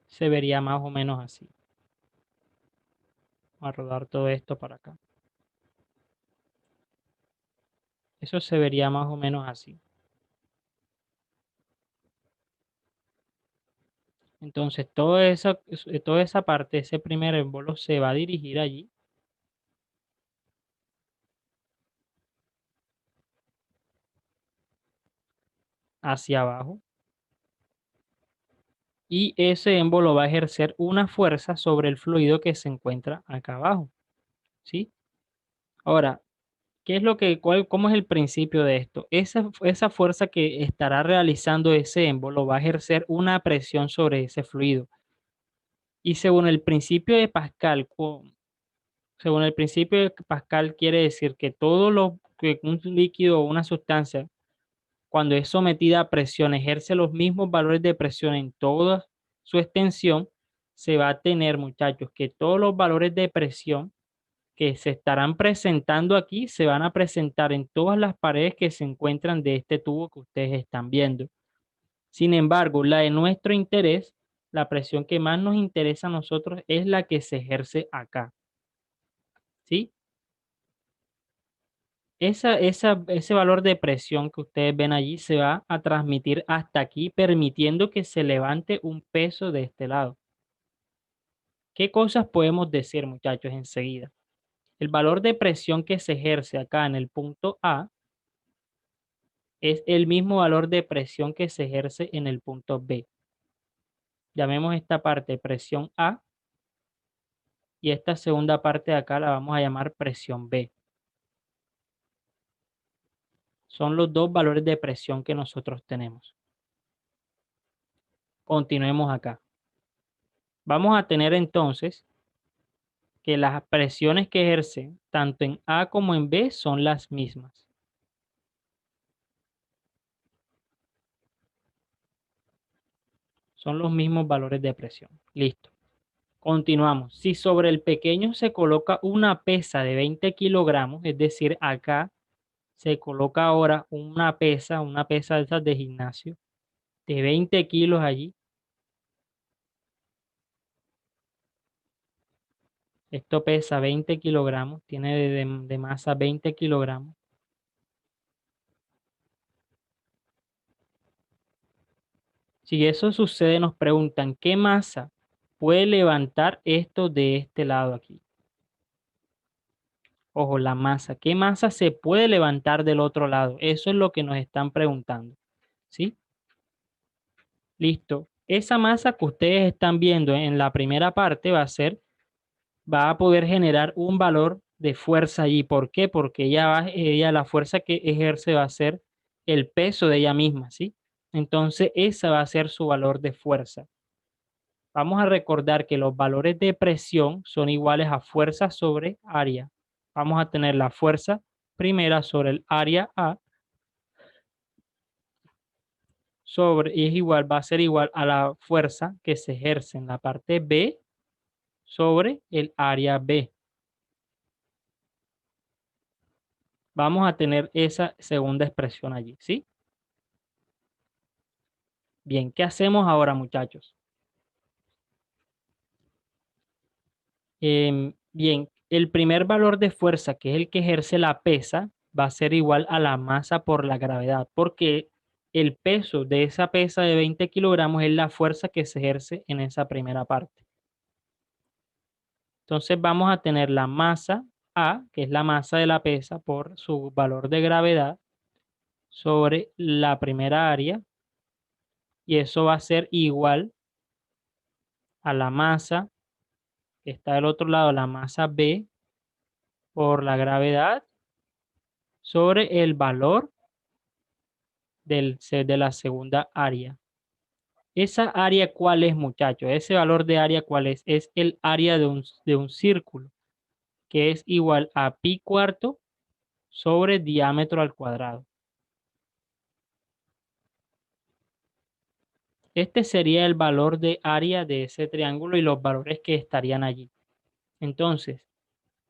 Se vería más o menos así. Vamos a rodar todo esto para acá. Eso se vería más o menos así. Entonces, toda esa parte, ese primer émbolo se va a dirigir allí. Hacia abajo. Y ese émbolo va a ejercer una fuerza sobre el fluido que se encuentra acá abajo. ¿Sí? Ahora, cómo es el principio de esto? Esa fuerza que estará realizando ese émbolo va a ejercer una presión sobre ese fluido. Y según el principio de Pascal, según el principio de Pascal quiere decir que todo lo que un líquido o una sustancia cuando es sometida a presión, ejerce los mismos valores de presión en toda su extensión, se va a tener, muchachos, que todos los valores de presión que se estarán presentando aquí se van a presentar en todas las paredes que se encuentran de este tubo que ustedes están viendo. Sin embargo, la de nuestro interés, la presión que más nos interesa a nosotros es la que se ejerce acá. ¿Sí? Ese valor de presión que ustedes ven allí se va a transmitir hasta aquí, permitiendo que se levante un peso de este lado. ¿Qué cosas podemos decir, muchachos, enseguida? El valor de presión que se ejerce acá en el punto A es el mismo valor de presión que se ejerce en el punto B. Llamemos esta parte presión A y esta segunda parte de acá la vamos a llamar presión B. Son los dos valores de presión que nosotros tenemos. Continuemos acá. Vamos a tener entonces que las presiones que ejercen tanto en A como en B son las mismas. Son los mismos valores de presión. Listo. Continuamos. Si sobre el pequeño se coloca una pesa de 20 kilogramos, es decir, acá se coloca ahora una pesa de esas de gimnasio, de 20 kilos allí. Esto pesa 20 kilogramos, tiene de masa 20 kilogramos. Si eso sucede, nos preguntan, ¿qué masa puede levantar esto de este lado aquí? Ojo, la masa. ¿Qué masa se puede levantar del otro lado? Eso es lo que nos están preguntando. ¿Sí? Listo. Esa masa que ustedes están viendo en la primera parte va a poder generar un valor de fuerza allí. ¿Por qué? Porque la fuerza que ejerce va a ser el peso de ella misma, ¿sí? Entonces, esa va a ser su valor de fuerza. Vamos a recordar que los valores de presión son iguales a fuerza sobre área. Vamos a tener la fuerza primera sobre el área A va a ser igual a la fuerza que se ejerce en la parte B sobre el área B. Vamos a tener esa segunda expresión allí, ¿sí? Bien, ¿qué hacemos ahora, muchachos? Bien, el primer valor de fuerza, que es el que ejerce la pesa, va a ser igual a la masa por la gravedad, porque el peso de esa pesa de 20 kilogramos es la fuerza que se ejerce en esa primera parte. Entonces vamos a tener la masa A, que es la masa de la pesa por su valor de gravedad, sobre la primera área, y eso va a ser igual a la masa que está del otro lado, la masa B por la gravedad sobre el valor de la segunda área. ¿Esa área cuál es, muchachos? Ese valor de área cuál es? Es el área de un círculo, que es igual a pi cuarto sobre diámetro al cuadrado. Este sería el valor de área de ese triángulo y los valores que estarían allí. Entonces,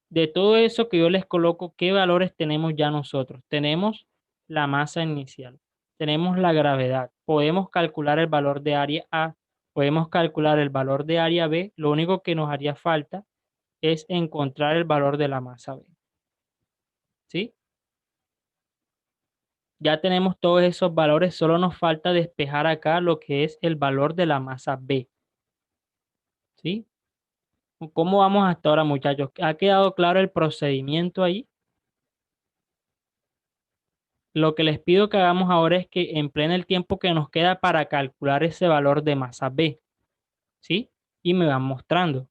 de todo eso que yo les coloco, ¿qué valores tenemos ya nosotros? Tenemos la masa inicial, tenemos la gravedad, podemos calcular el valor de área A, podemos calcular el valor de área B, lo único que nos haría falta es encontrar el valor de la masa B. ¿Sí? Ya tenemos todos esos valores, solo nos falta despejar acá lo que es el valor de la masa B. ¿Sí? ¿Cómo vamos hasta ahora, muchachos? ¿Ha quedado claro el procedimiento ahí? Lo que les pido que hagamos ahora es que empleen el tiempo que nos queda para calcular ese valor de masa B. ¿Sí? Y me van mostrando.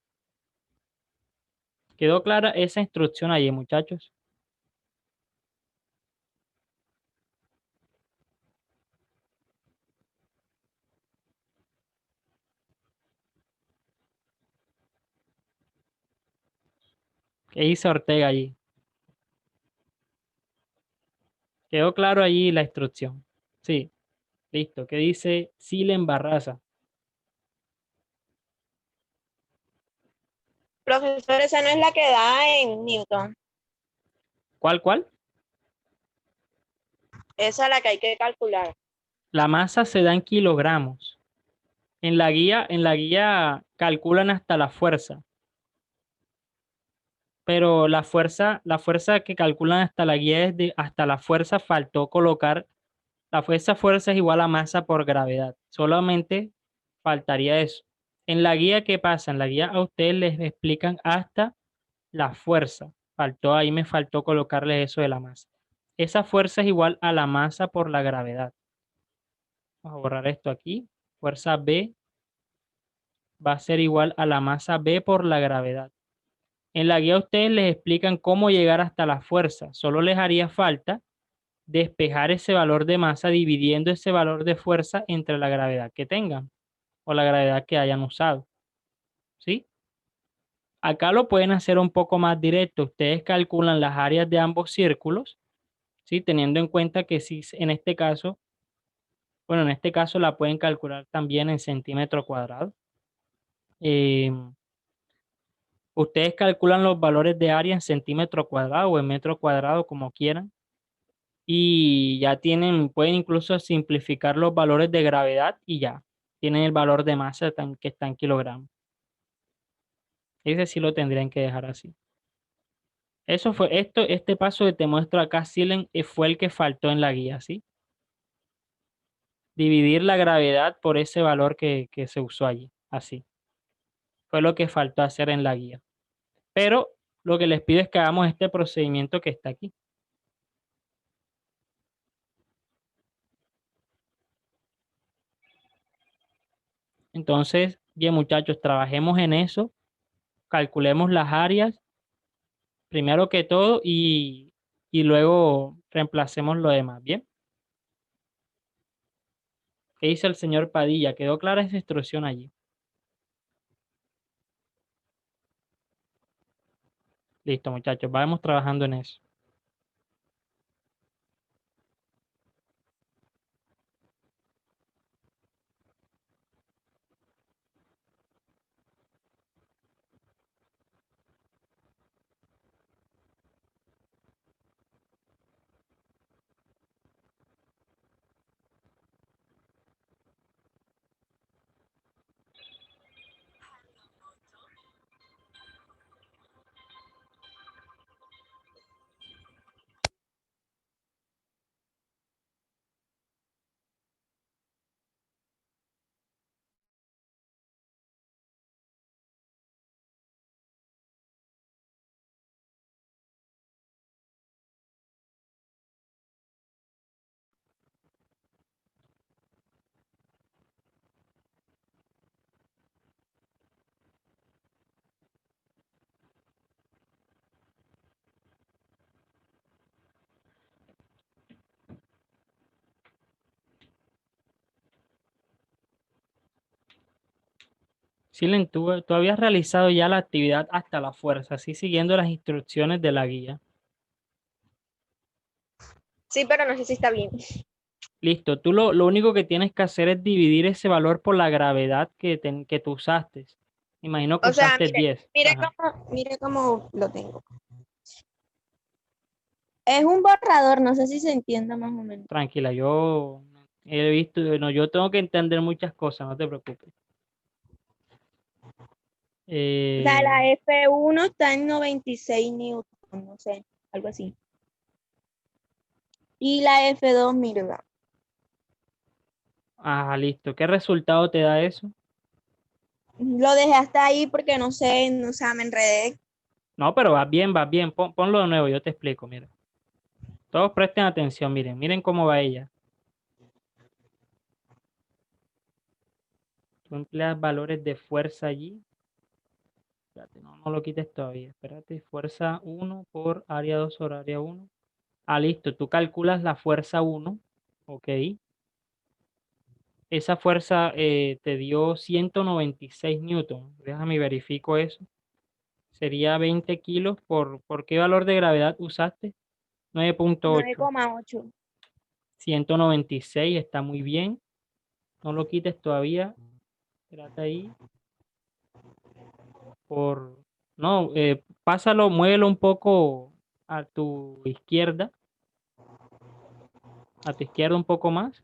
¿Quedó clara esa instrucción ahí, muchachos? ¿Qué hizo Ortega allí? ¿Quedó claro allí la instrucción? Sí, listo. ¿Qué dice Silen Barraza? Profesor, esa no es la que da en Newton. ¿Cuál? Esa es la que hay que calcular. La masa se da en kilogramos. En la guía calculan hasta la fuerza, pero la fuerza que calculan hasta la guía es de hasta la fuerza faltó colocar, esa fuerza es igual a masa por gravedad. Solamente faltaría eso. En la guía, ¿qué pasa? En la guía a ustedes les explican hasta la fuerza. Ahí me faltó colocarles eso de la masa. Esa fuerza es igual a la masa por la gravedad. Vamos a borrar esto aquí. Fuerza B va a ser igual a la masa B por la gravedad. En la guía ustedes les explican cómo llegar hasta la fuerza. Solo les haría falta despejar ese valor de masa dividiendo ese valor de fuerza entre la gravedad que tengan o la gravedad que hayan usado. ¿Sí? Acá lo pueden hacer un poco más directo. Ustedes calculan las áreas de ambos círculos, ¿sí? Teniendo en cuenta que si en este caso, bueno, en este caso la pueden calcular también en centímetro cuadrado. Ustedes calculan los valores de área en centímetro cuadrado o en metro cuadrado, como quieran. Y ya pueden incluso simplificar los valores de gravedad y ya tienen el valor de masa que está en kilogramos. Ese sí lo tendrían que dejar así. Este paso que te muestro acá, Silen, fue el que faltó en la guía, ¿sí? Dividir la gravedad por ese valor que se usó allí, así. Fue lo que faltó hacer en la guía. Pero lo que les pido es que hagamos este procedimiento que está aquí. Entonces, bien muchachos, trabajemos en eso, calculemos las áreas, primero que todo, y luego reemplacemos lo demás, ¿bien? ¿Qué dice el señor Padilla? ¿Quedó clara esa instrucción allí? Listo, muchachos, vamos trabajando en eso. Silen, tú habías realizado ya la actividad hasta la fuerza, así siguiendo las instrucciones de la guía. Sí, pero no sé si está bien. Listo, tú lo único que tienes que hacer es dividir ese valor por la gravedad que tú usaste. Imagino que O sea, usaste 10. Ajá. mire cómo lo tengo. Es un borrador, no sé si se entiende más o menos. Tranquila, yo he visto, no, yo tengo que entender muchas cosas, no te preocupes. O sea, la Eh, F1 está en 96 newton, no sé, algo así. Y la F2, mira, Listo. ¿Qué resultado te da eso? lo dejé hasta ahí porque no sé, o sea, me enredé. No, pero vas bien, vas bien. Ponlo de nuevo, yo te explico, mira. Todos presten atención, miren cómo va ella. Tú empleas valores de fuerza allí. Espérate, no lo quites todavía. Espérate, fuerza 1 por área 2 sobre área 1. Listo, tú calculas la fuerza 1, ok. Esa fuerza te dio 196 newton. Déjame verifico eso. Sería 20 kilos ¿por qué valor de gravedad usaste? 9.8. 9,8. 196 está muy bien. No lo quites todavía. Espérate ahí. No, pásalo, muévelo un poco a tu izquierda. A tu izquierda un poco más.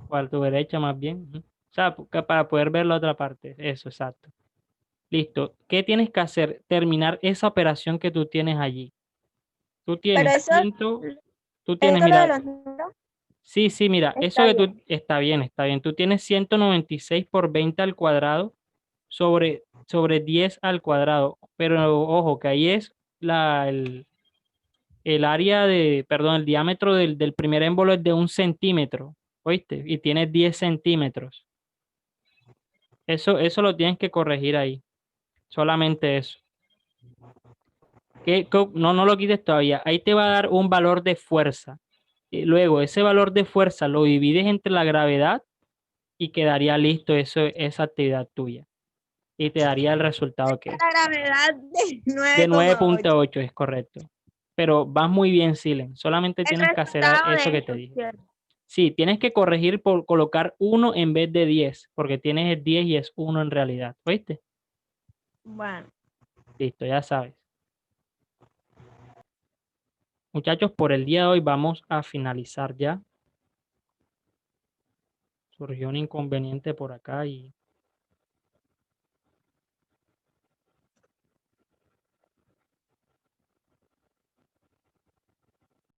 O a tu derecha más bien. Ujú. O sea, para poder ver la otra parte. Eso, exacto. Listo. ¿Qué tienes que hacer? Terminar esa operación que tú tienes allí. Tú Pero tienes tú tienes, eso lo de mira, los números sí, sí, mira, eso está que tú, bien. está bien, está bien. Tú tienes 196 por 20 al cuadrado sobre 10 al cuadrado. Pero ojo, que ahí es el área perdón, el diámetro del primer émbolo es de 1 centímetro, ¿oíste? Y tienes 10 centímetros. Eso lo tienes que corregir ahí. Solamente eso. No lo quites todavía. Ahí te va a dar un valor de fuerza. Y luego, ese valor de fuerza lo divides entre la gravedad y quedaría listo esa actividad tuya. Y te daría el resultado que es. La gravedad de De 9,8. 9,8 es correcto. Pero vas muy bien, Silen. Solamente El tienes que hacer resultado eso de que te esto, dije. ¿cierto? Sí, tienes que corregir por colocar 1 en vez de 10, porque tienes el 10 y es 1 en realidad. ¿Oíste? Bueno. Listo, ya sabes. Muchachos, por el día de hoy vamos a finalizar ya. Surgió un inconveniente por acá y